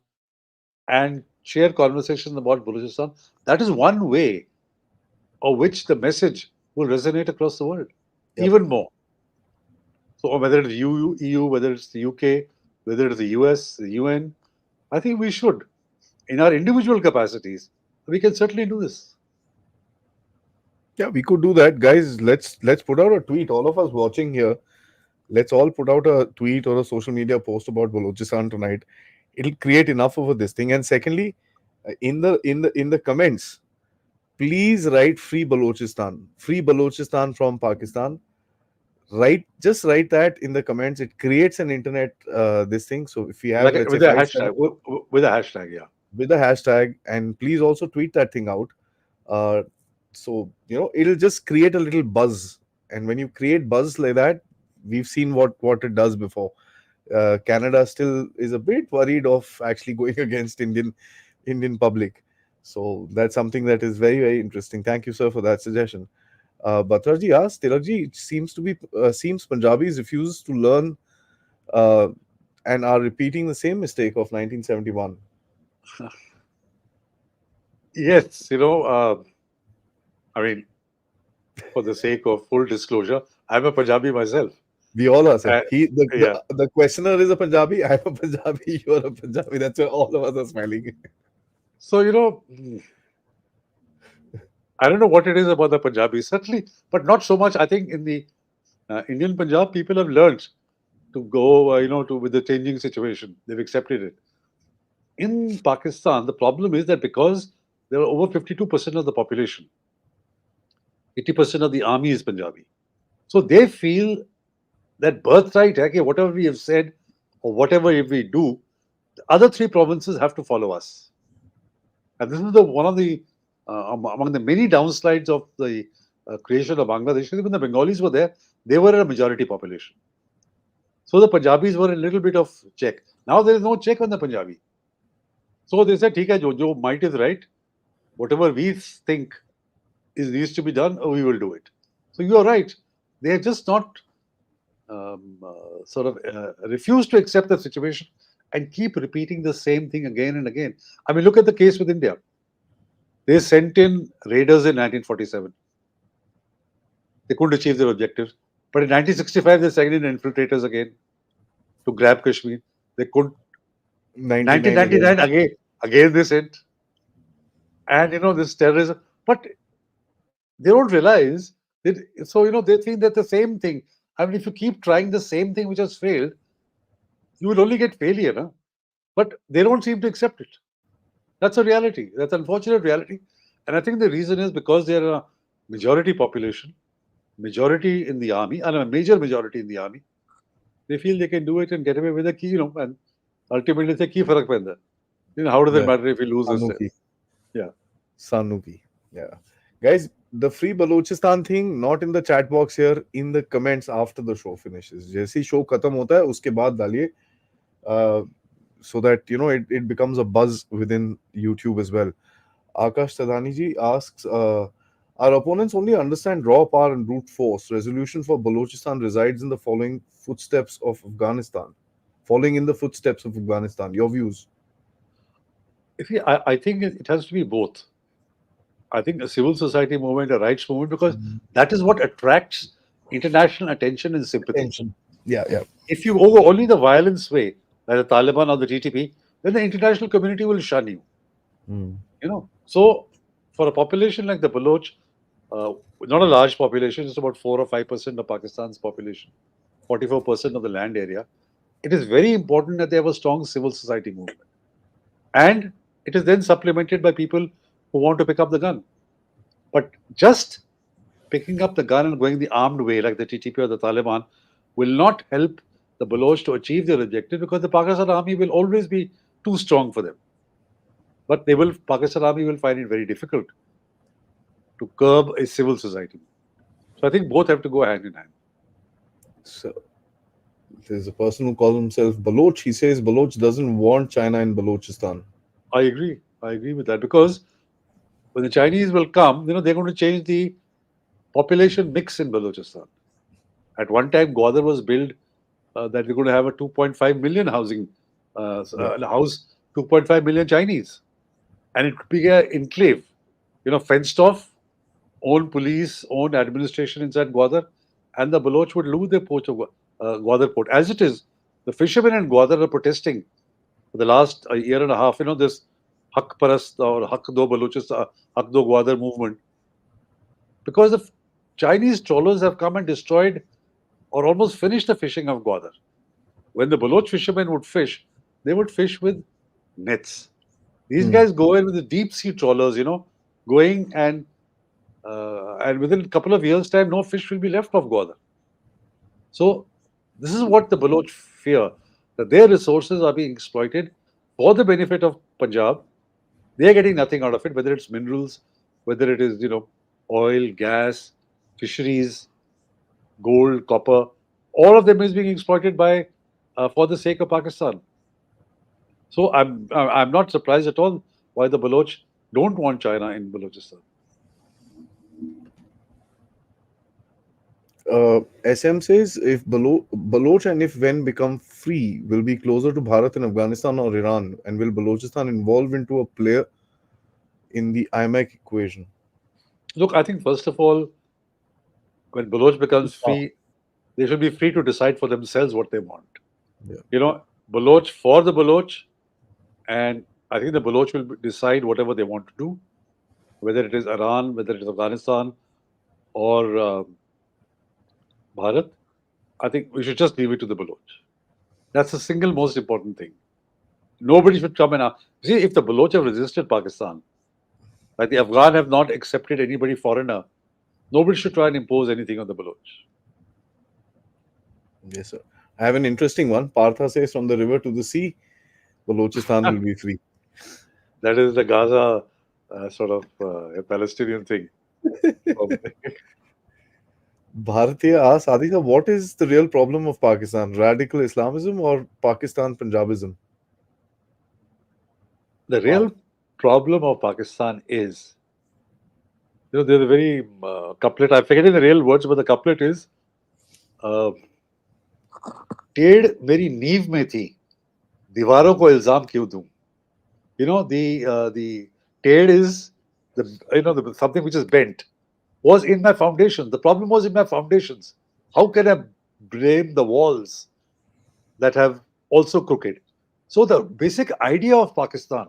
S2: and share conversations about Baluchistan? That is one way of which the message will resonate across the world
S1: Yep.
S2: even more. So whether it's EU, whether it's the UK, whether it's the US, the UN, I think we should, in our individual capacities, we can certainly do this.
S1: Yeah, we could do that, guys. Let's put out a tweet. All of us watching here, let's all put out a tweet or a social media post about Balochistan tonight. It'll create enough of this thing. And secondly, in the comments, please write free Balochistan from Pakistan. Just write that in the comments. It creates an internet this thing. So if we have,
S2: Like
S1: let's say,
S2: with a
S1: five
S2: hashtag,
S1: seven
S2: with a hashtag, yeah.
S1: with a hashtag, and please also tweet that thing out. Uh, so it'll just create a little buzz, and when you create buzz like that, we've seen what it does before. Canada still is a bit worried of actually going against Indian public. So that's something that is very, very interesting. Thank you, sir, for that suggestion. Batraji asked, Tilakji, it seems Punjabis refuse to learn uh, and are repeating the same mistake of 1971.
S2: Yes, I mean, for the sake of full disclosure, I'm a Punjabi myself.
S1: We all are, sir.
S2: Uh,
S1: He
S2: yeah.
S1: the questioner is a Punjabi. I'm a Punjabi. You're a Punjabi. That's why all of us are smiling.
S2: So, I don't know what it is about the Punjabis, certainly, but not so much. I think in the Indian Punjab, people have learned to go, to with the changing situation. They've accepted it. In Pakistan, the problem is that because there are over 52% of the population, 80% of the army is Punjabi. So they feel that birthright, okay, whatever we have said or whatever if we do, the other three provinces have to follow us. And this is one of the among the many downsides of the creation of Bangladesh. When the Bengalis were there, they were a majority population. So the Punjabis were a little bit of check. Now there is no check on the Punjabi. So they said, "ठीक है, जो might is right. Whatever we think needs to be done, we will do it." So you are right. They have just not sort of refused to accept the situation and keep repeating the same thing again and again. I mean, look at the case with India. They sent in raiders in 1947. They couldn't achieve their objectives. But in 1965, they sent in infiltrators again to grab Kashmir. They couldn't.
S1: 99 again.
S2: 1999, again they sent. And, this terrorism. But they don't realize that, so, they think that the same thing. I mean, if you keep trying the same thing which has failed, you will only get failure. Huh? But they don't seem to accept it. That's a reality. That's an unfortunate reality. And I think the reason is because they're a majority population. majority in the army, and a major majority in the army, they feel they can do it and get away with a key, and ultimately say, key farak penda. How does it
S1: Yeah.
S2: matter if we lose this?
S1: Sanuki.
S2: Yeah.
S1: Sanuki. Yeah. Guys, the free Balochistan thing, not in the chat box here, in the comments after the show finishes. जैसे ही show खत्म होता है, उसके बाद डालिए, uh, so that it becomes a buzz within YouTube as well. Akash Tadani ji asks, our opponents only understand raw power and brute force. Resolution for Balochistan resides in the footsteps of Afghanistan. Following in the footsteps of Afghanistan. Your views?
S2: I think it has to be both. I think a civil society movement, a rights movement, because that is what attracts international attention and sympathy.
S1: Attention. Yeah, yeah.
S2: If you go only the violence way, like the Taliban or the TTP, then the international community will shun you.
S1: Mm.
S2: So for a population like the Baloch, not a large population, it's about 4 or 5% of Pakistan's population, 44% of the land area. It is very important that they have a strong civil society movement. And it is then supplemented by people who want to pick up the gun. But just picking up the gun and going the armed way, like the TTP or the Taliban, will not help the Baloch to achieve their objective because the Pakistan army will always be too strong for them. But Pakistan army will find it very difficult to curb a civil society. So I think both have to go hand in hand.
S1: So there's a person who calls himself Baloch. He says Baloch doesn't want China in Balochistan.
S2: I agree. I agree with that because when the Chinese will come, they're going to change the population mix in Balochistan. At one time, Gwadar was built that we're going to have a 2.5 million housing house, 2.5 million Chinese, and it could be an enclave, fenced off, own police, own administration inside Gwadar, and the Baloch would lose their port of Gwadar port. As it is, the fishermen in Gwadar are protesting for the last year and a half. This Haq Parast or Haq Do Balochistan, Haq Do Gwadar movement, because the Chinese trawlers have come and destroyed or almost finished the fishing of Gwadar. When the Baloch fishermen would fish, they would fish with nets. These guys go in with the deep sea trawlers, going and within a couple of years' time, no fish will be left of Gwadar. So this is what the Baloch fear, that their resources are being exploited for the benefit of Punjab. They are getting nothing out of it, whether it's minerals, whether it is, oil, gas, fisheries, gold, copper. All of them is being exploited by for the sake of Pakistan. So I'm not surprised at all why the Baloch don't want China in Balochistan.
S1: SM says if Baloch and if when become free will be closer to Bharat and Afghanistan or Iran, and will Balochistan evolve into a player in the IMAC equation?
S2: Look, I think first of all, when Baloch becomes free, they should be free to decide for themselves what they want.
S1: Yeah.
S2: Baloch for the Baloch, and I think the Baloch will decide whatever they want to do, whether it is Iran, whether it is Afghanistan, or Bharat. I think we should just leave it to the Baloch. That's the single most important thing. Nobody should come and see if the Baloch have resisted Pakistan, like the Afghan have not accepted anybody foreigner. Nobody should try and impose anything on the Baloch.
S1: Yes, sir. I have an interesting one. Partha says from the river to the sea, Balochistan will be free.
S2: That is the Gaza sort of a Palestinian thing.
S1: Bharatiya asks, Aditya, what is the real problem of Pakistan? Radical Islamism or Pakistan Punjabism?
S2: The real problem of Pakistan is, there's a very couplet, I'm forgetting the real words, but the couplet is, टेढ़ मेरी नींव में थी, दीवारों को इल्जाम क्यों दूं? The टेढ़ is the something which is bent, was in my foundations. The problem was in my foundations. How can I blame the walls that have also crooked? So the basic idea of Pakistan,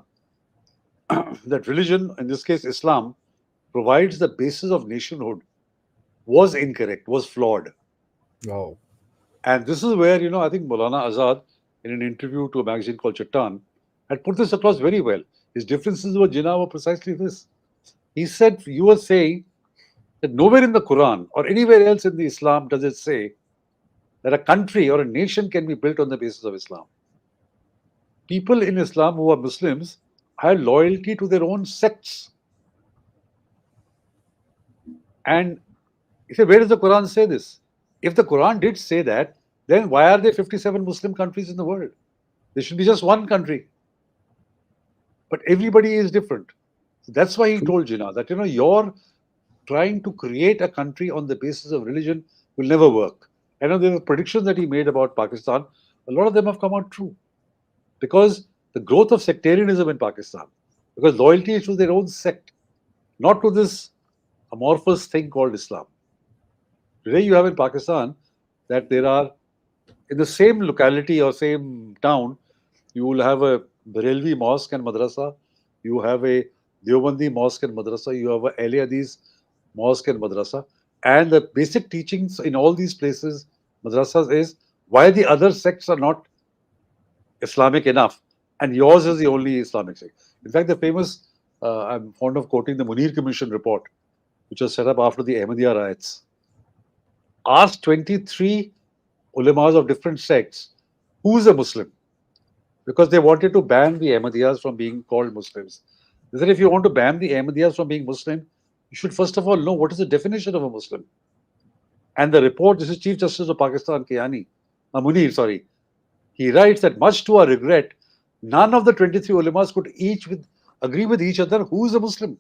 S2: that religion, in this case Islam, provides the basis of nationhood, was incorrect, was flawed.
S1: Wow.
S2: And this is where, I think Maulana Azad, in an interview to a magazine called Chattan, had put this across very well. His differences with Jinnah were precisely this. He said, you were saying that nowhere in the Quran or anywhere else in the Islam does it say that a country or a nation can be built on the basis of Islam. People in Islam who are Muslims have loyalty to their own sects. And you say, where does the Quran say this? If the Quran did say that, then why are there 57 Muslim countries in the world? There should be just one country. But everybody is different. So that's why he
S1: True.
S2: told Jinnah that, you're trying to create a country on the basis of religion will never work. I know there were predictions that he made about Pakistan. A lot of them have come out true because the growth of sectarianism in Pakistan, because loyalty is to their own sect, not to this amorphous thing called Islam. Today, you have in Pakistan that there are in the same locality or same town, you will have a Barelvi mosque and madrasa, you have a Deobandi mosque and madrasa, you have a Ali Hadith mosque and madrasa, and the basic teachings in all these places, madrasas, is why the other sects are not Islamic enough, and yours is the only Islamic sect. In fact, the famous, I'm fond of quoting the Munir Commission report, which was set up after the Ahmadiyya riots, asked 23 ulemas of different sects, who's a Muslim? Because they wanted to ban the Ahmadiyyas from being called Muslims. They said, if you want to ban the Ahmadiyyas from being Muslim, you should first of all know what is the definition of a Muslim. And the report, this is Chief Justice of Pakistan, Kiani, Munir, sorry, he writes that much to our regret, none of the 23 ulemas could agree with each other who is a Muslim.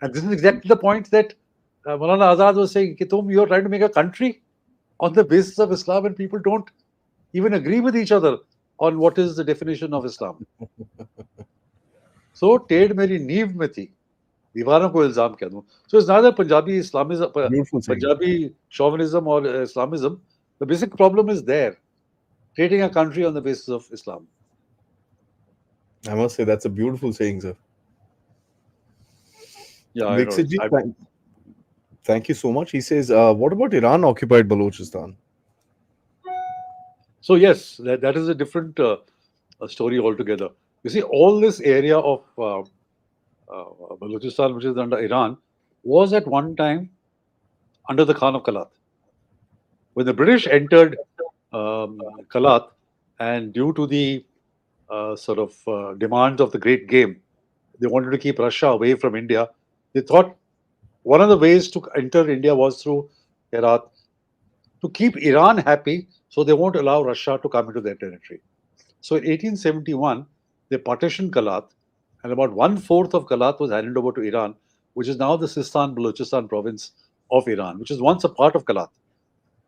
S2: And this is exactly the point that Maulana Azad was saying, you're trying to make a country on the basis of Islam and people don't even agree with each other on what is the definition of Islam. So, टेढ़ मेरी नींव में थी, दीवारों को इल्जाम क्या दूं. So, it's neither Punjabi Islamism,
S1: Beautiful saying.
S2: Punjabi chauvinism or Islamism. The basic problem is there, creating a country on the basis of Islam.
S1: I must say that's a beautiful saying, sir.
S2: Yeah, I know.
S1: Dixit ji, thank you so much. He says, what about Iran occupied Balochistan?
S2: So, yes, that is a different story altogether. You see, all this area of Baluchistan, which is under Iran, was at one time under the Khan of Kalat. When the British entered Kalat, and due to the demands of the Great Game, they wanted to keep Russia away from India. They thought one of the ways to enter India was through Herat, to keep Iran happy, so they won't allow Russia to come into their territory. So in 1871, they partitioned Kalat, and about 1/4 of Kalat was handed over to Iran, which is now the Sistan Balochistan province of Iran, which is once a part of Kalat.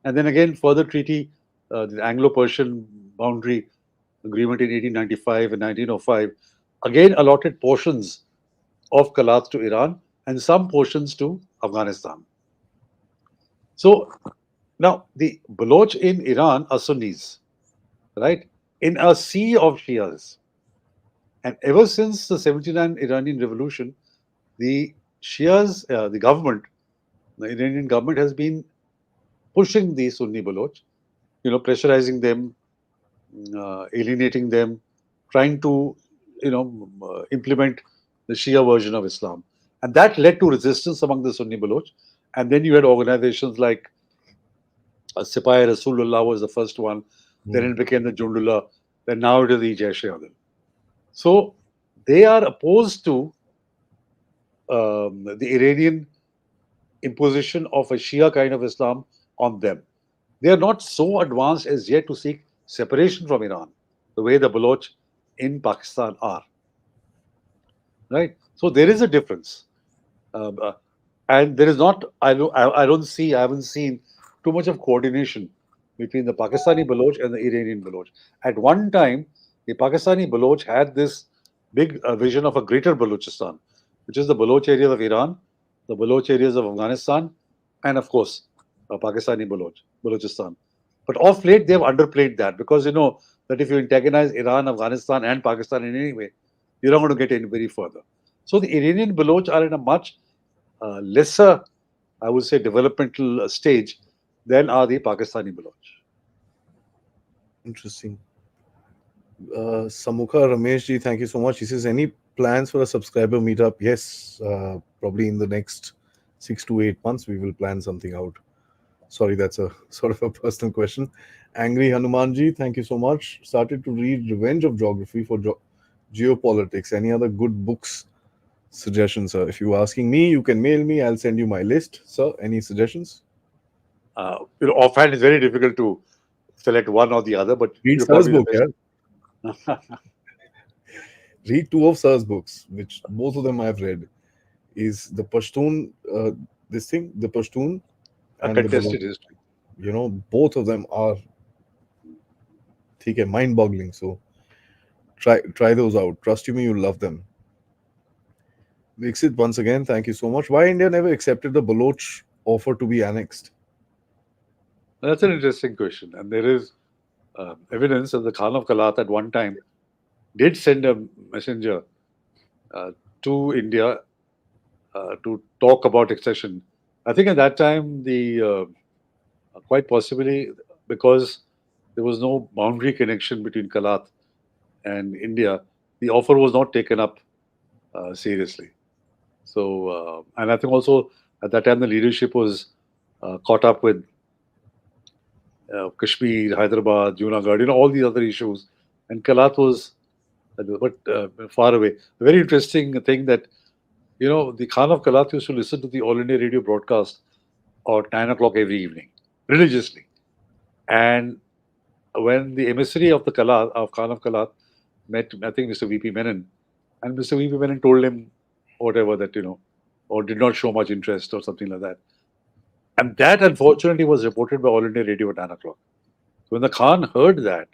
S2: And then again, further treaty, the Anglo-Persian boundary agreement in 1895 and 1905, again allotted portions of Kalat to Iran and some portions to Afghanistan. So now the Baloch in Iran are Sunnis, right? In a sea of Shias. And ever since the 79 Iranian revolution, the Shias, the government, the Iranian government has been pushing the Sunni Baloch, pressurizing them, alienating them, trying to, implement the Shia version of Islam. And that led to resistance among the Sunni Baloch. And then you had organizations like Sipai Rasulullah was the first one. Then it became the Jundullah. Then now it is the Jaish-e-Adil. So they are opposed to the Iranian imposition of a Shia kind of Islam on them. They are not so advanced as yet to seek separation from Iran, the way the Baloch in Pakistan are. Right? So there is a difference. And there is not, I haven't seen too much of coordination between the Pakistani Baloch and the Iranian Baloch. At one time, the Pakistani Baloch had this big vision of a greater Balochistan, which is the Baloch areas of Iran, the Baloch areas of Afghanistan, and of course, Pakistani Balochistan. But of late, they have underplayed that because that if you antagonize Iran, Afghanistan, and Pakistan in any way, you're not going to get any very further. So the Iranian Baloch are in a much lesser, I would say, developmental stage than are the Pakistani Baloch.
S1: Interesting. Samukha Ramesh ji, thank you so much. He says, any plans for a subscriber meetup? Yes, probably in the next 6 to 8 months, we will plan something out. Sorry, that's a sort of a personal question. Angry Hanumanji, thank you so much. Started to read Revenge of Geography for Geopolitics. Any other good books suggestions, sir? If you're asking me, you can mail me. I'll send you my list. Sir, any suggestions?
S2: Offhand, it's very difficult to select one or the other, but
S1: Read Sir's
S2: probably the
S1: book, yeah.
S2: best.
S1: Read two of Sir's books, which both of them I've read. Is the Pashtun, the Pashtun
S2: A
S1: and the
S2: contested
S1: Baloch.
S2: history.
S1: Both of them are mind-boggling. So try those out. Trust you me, you'll love them. Viksit, once again, thank you so much. Why India never accepted the Baloch offer to be annexed?
S2: That's an interesting question, and there is evidence that the Khan of Kalat at one time did send a messenger uh, to India to talk about accession. I think at that time, the quite possibly because there was no boundary connection between Kalat and India, the offer was not taken up seriously. So, and I think also at that time the leadership was caught up with Kashmir, Hyderabad, Junagadh, all these other issues, and Kalat was far away. A very interesting thing that the Khan of Kalat used to listen to the All India Radio broadcast at 9 o'clock every evening religiously, and when the emissary of the Kalat of Khan of Kalat met, I think Mr. VP Menon, and Mr. VP Menon told him whatever that or did not show much interest or something like that. And that unfortunately was reported by All India Radio at 9 o'clock. So when the Khan heard that,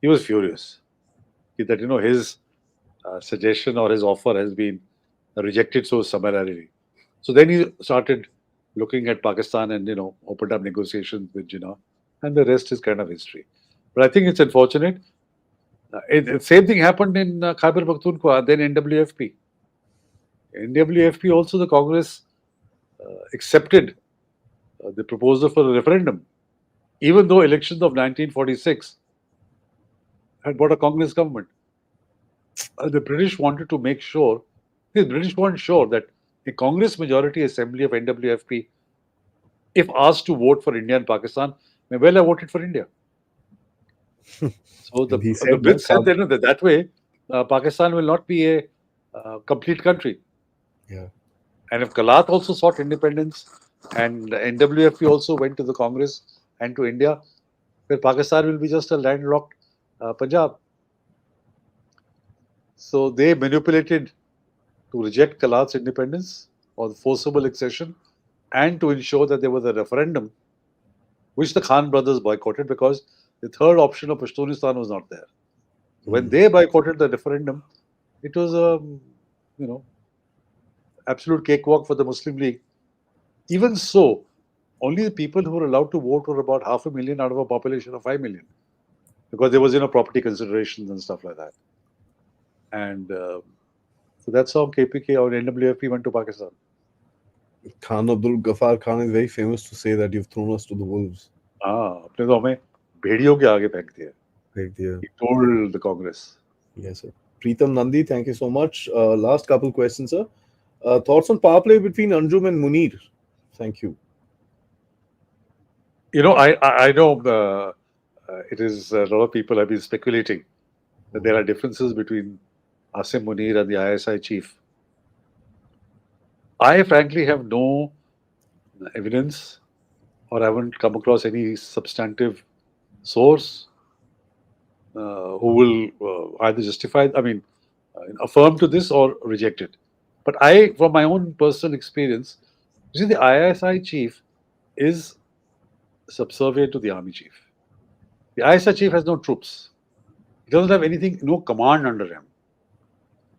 S2: he was furious that his suggestion or his offer has been rejected so summarily. So then he started looking at Pakistan and opened up negotiations with Jinnah, and the rest is kind of history. But I think it's unfortunate. Same thing happened in Khyber Pakhtunkhwa, then NWFP. NWFP also the Congress accepted the proposal for a referendum, even though elections of 1946 had brought a Congress government. The British wanted to make sure, the British weren't sure that a Congress majority assembly of NWFP, if asked to vote for India and Pakistan, may well have voted for India. So
S1: And he
S2: the
S1: said,
S2: Brits said that way Pakistan will not be a complete country.
S1: yeah.
S2: And if Kalat also sought independence and NWFP also went to the Congress and to India, where Pakistan will be just a landlocked Punjab. So they manipulated to reject Kalat's independence or the forcible accession and to ensure that there was a referendum, which the Khan brothers boycotted because the third option of Pashtunistan was not there. When they boycotted the referendum, it was a absolute cakewalk for the Muslim League. Even so, only the people who were allowed to vote were about 500,000 out of a population of 5 million, because there was property considerations and stuff like that. And so that's how KPK or NWFP went to Pakistan.
S1: Khan Abdul Ghaffar Khan is very famous to say that you've thrown us to the wolves.
S2: अपने तो हमें भेड़ियों के आगे फेंक दिया.
S1: Right there.
S2: He told the Congress.
S1: Yes, sir. Preetam Nandi, thank you so much. Last couple questions, sir. Thoughts on power play between Anjum and Munir? Thank you.
S2: I know it is a lot of people have been speculating that there are differences between Asim Munir and the ISI chief. I frankly have no evidence, or haven't come across any substantive source who will either justify, affirm to this or reject it. But from my own personal experience, you see, the ISI chief is subservient to the army chief. The ISI chief has no troops. He doesn't have anything, no command under him.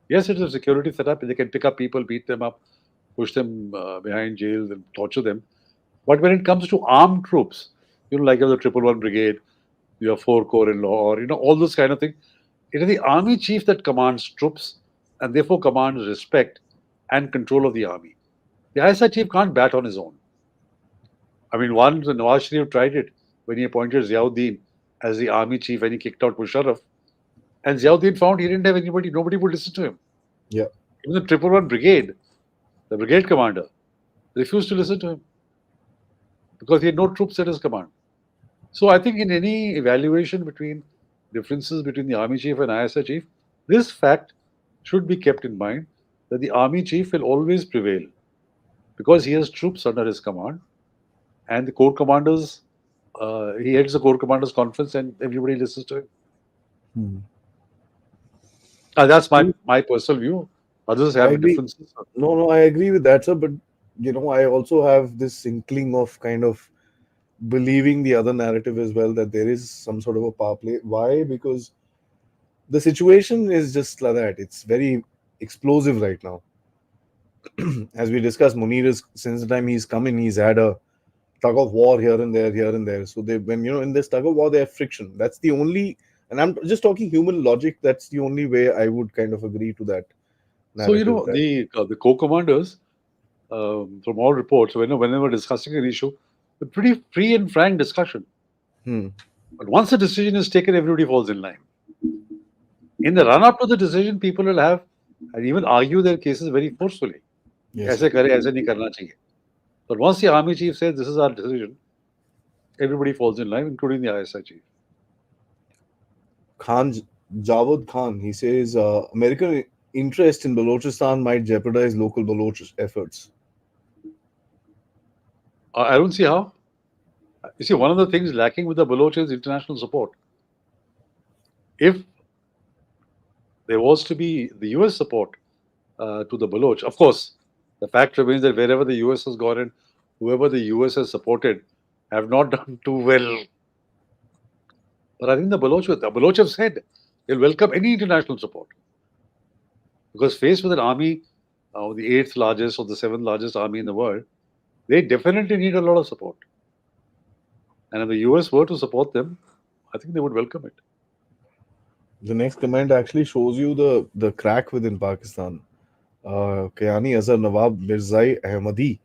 S2: Yes, it is a security setup. They can pick up people, beat them up, push them behind jails and torture them. But when it comes to armed troops, like you have the 111 Brigade, you have 4 Corps in law, or all those kind of things, it is the army chief that commands troops and therefore commands respect and control of the army. The ISI chief can't bat on his own. Once Nawaz Sharif tried it when he appointed Ziauddin as the army chief and he kicked out Musharraf. And Ziauddin found he didn't have anybody, nobody would listen to him.
S1: Yeah.
S2: Even the 111 Brigade, the brigade commander, refused to listen to him because he had no troops at his command. So I think in any evaluation between differences between the army chief and ISI chief, this fact should be kept in mind that the army chief will always prevail because he has troops under his command and the corps commanders. He heads the corps commanders conference and everybody listens to him.
S1: Hmm.
S2: That's my
S1: True.
S2: my personal view. Others
S1: I
S2: have
S1: agree.
S2: differences.
S1: No, I agree with that, sir. But I also have this inkling of kind of believing the other narrative as well, that there is some sort of a power play. Why? Because the situation is just like that. It's very explosive right now. As we discussed, Munir is, since the time he's come in, he's had a tug of war here and there, here and there. So they, when in this tug of war, they have friction. That's the only, and I'm just talking human logic. That's the only way I would kind of agree to that
S2: So
S1: narrative. That
S2: the corps commanders, from all reports, whenever discussing an issue, a pretty free and frank discussion.
S1: hmm,
S2: But once a decision is taken, everybody falls in line. In the run up to the decision, people will have and even argue their cases very forcefully.
S1: yes, sir.
S2: ऐसे करे ऐसे नहीं करना चाहिए. But once the army chief says this is our decision, everybody falls in line, including the ISI chief.
S1: Khan Javed Khan, he says American interest in Balochistan might jeopardize local Baloch efforts.
S2: I don't see how. You see, one of the things lacking with the Baloch is international support. If there was to be the US support to the Baloch, of course, the fact remains that wherever the US has gone in, whoever the US has supported have not done too well. But I think the Baloch have said they'll welcome any international support because faced with an army, the eighth largest or the seventh largest army in the world, they definitely need a lot of support. And if the US were to support them, I think they would welcome it.
S1: The next comment actually shows you the crack within Pakistan. Kayani Azhar Nawab Mirzai Ahmadi,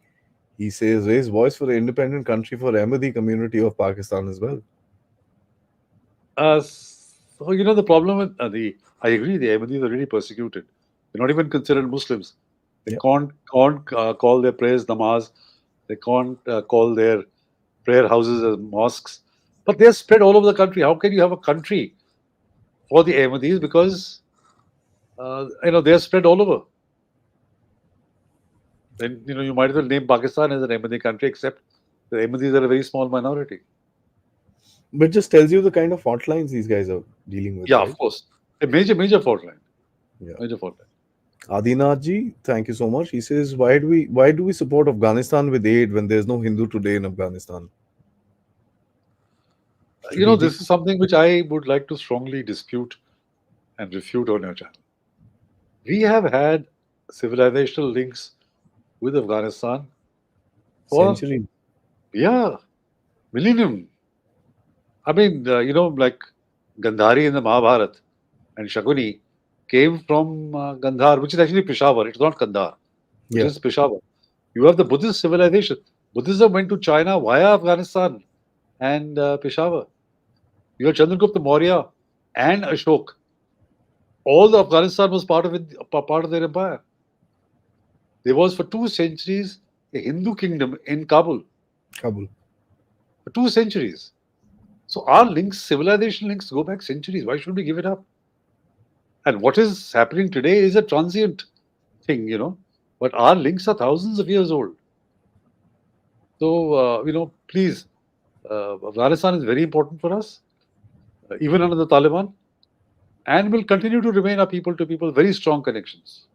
S1: he says, raise voice for the independent country for Ahmadi community of Pakistan as well.
S2: So the problem with I agree, the Ahmadis are really persecuted. They're not even considered Muslims. They
S1: Yeah.
S2: can't call their prayers namaz. They can't call their prayer houses as mosques. But they're spread all over the country. How can you have a country for the Ahmadis? Because they're spread all over. Then you might as well name Pakistan as an Ahmadi country, except the Ahmadis are a very small minority.
S1: But just tells you the kind of fault lines these guys are dealing with,
S2: Yeah,
S1: right?
S2: of course, a major fault line.
S1: Yeah.
S2: Major fault line.
S1: Adinath ji, thank you so much. He says, why do we support Afghanistan with aid when there's no Hindu today in Afghanistan? Strategic.
S2: This is something which I would like to strongly dispute and refute on your channel. We have had civilizational links with Afghanistan for,
S1: Century.
S2: yeah, millennium. I mean, like Gandhari in the Mahabharata and Shakuni came from Gandhar, which is actually Peshawar. It's not Kandahar, which
S1: Yeah.
S2: is Peshawar. You have the Buddhist civilization. Buddhism went to China via Afghanistan and Peshawar. You have Chandragupta Maurya and Ashok. All the Afghanistan was part of it, part of their empire. There was for 2 centuries a Hindu kingdom in Kabul.
S1: Kabul.
S2: For 2 centuries. So our links, civilization links, go back centuries. Why should we give it up? And what is happening today is a transient thing. But our links are thousands of years old. So, please, Afghanistan is very important for us, even under the Taliban, and will continue to remain our people to people, very strong connections.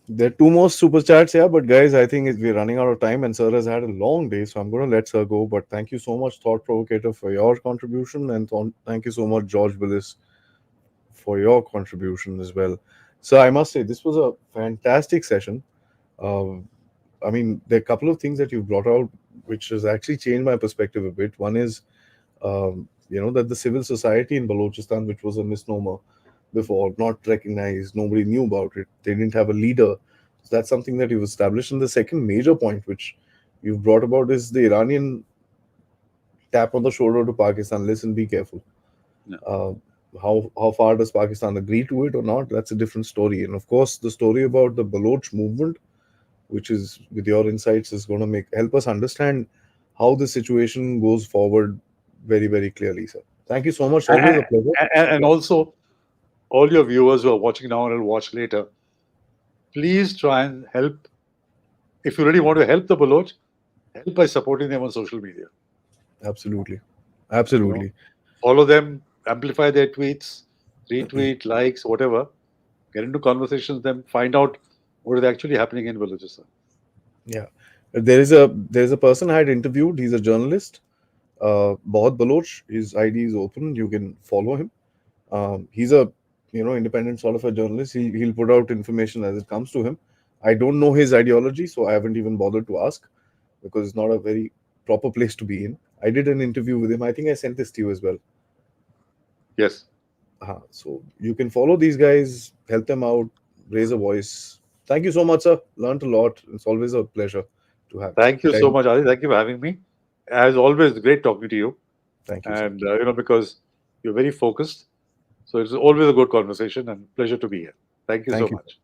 S1: There are two more super chats here, but guys, I think we're running out of time, and Sir has had a long day, so I'm going to let Sir go. But thank you so much, Thought Provocator, for your contribution, and thank you so much, George Billis, for your contribution as well. So I must say, this was a fantastic session. Um, I mean, there are a couple of things that you brought out which has actually changed my perspective a bit. One is, that the civil society in Balochistan, which was a misnomer before, not recognized, nobody knew about it, they didn't have a leader. So that's something that you've established. And the second major point which you've brought about is the Iranian tap on the shoulder to Pakistan. Listen, be careful.
S2: Yeah.
S1: How far does Pakistan agree to it or not? That's a different story. And of course, the story about the Baloch movement, which is with your insights is going to make help us understand how the situation goes forward very, very clearly, sir. Thank you so much. Always
S2: And,
S1: a pleasure.
S2: and
S1: Yeah,
S2: also, all your viewers who are watching now and will watch later, please try and help. If you really want to help the Baloch, help by supporting them on social media.
S1: absolutely.
S2: You know,
S1: Absolutely.
S2: follow them, amplify their tweets, retweet, likes, whatever. Get into conversations with them, find out what is actually happening in Balochistan.
S1: Yeah. There is a person I had interviewed. He's a journalist. Bahut Baloch. His ID is open. You can follow him. He's a independent sort of a journalist. He'll put out information as it comes to him. I don't know his ideology, so I haven't even bothered to ask because it's not a very proper place to be in. I did an interview with him. I think I sent this to you as well.
S2: Yes.
S1: So you can follow these guys, help them out, raise a voice. Thank you so much, sir. Learned a lot. It's always a pleasure to have.
S2: Thank you so
S1: Thank,
S2: much, Adi. Thank you for having me. As always, great talking to you.
S1: thank you, sir.
S2: And, because you're very focused. So it's always a good conversation and pleasure to be here. Thank you so
S1: Thank you.
S2: much.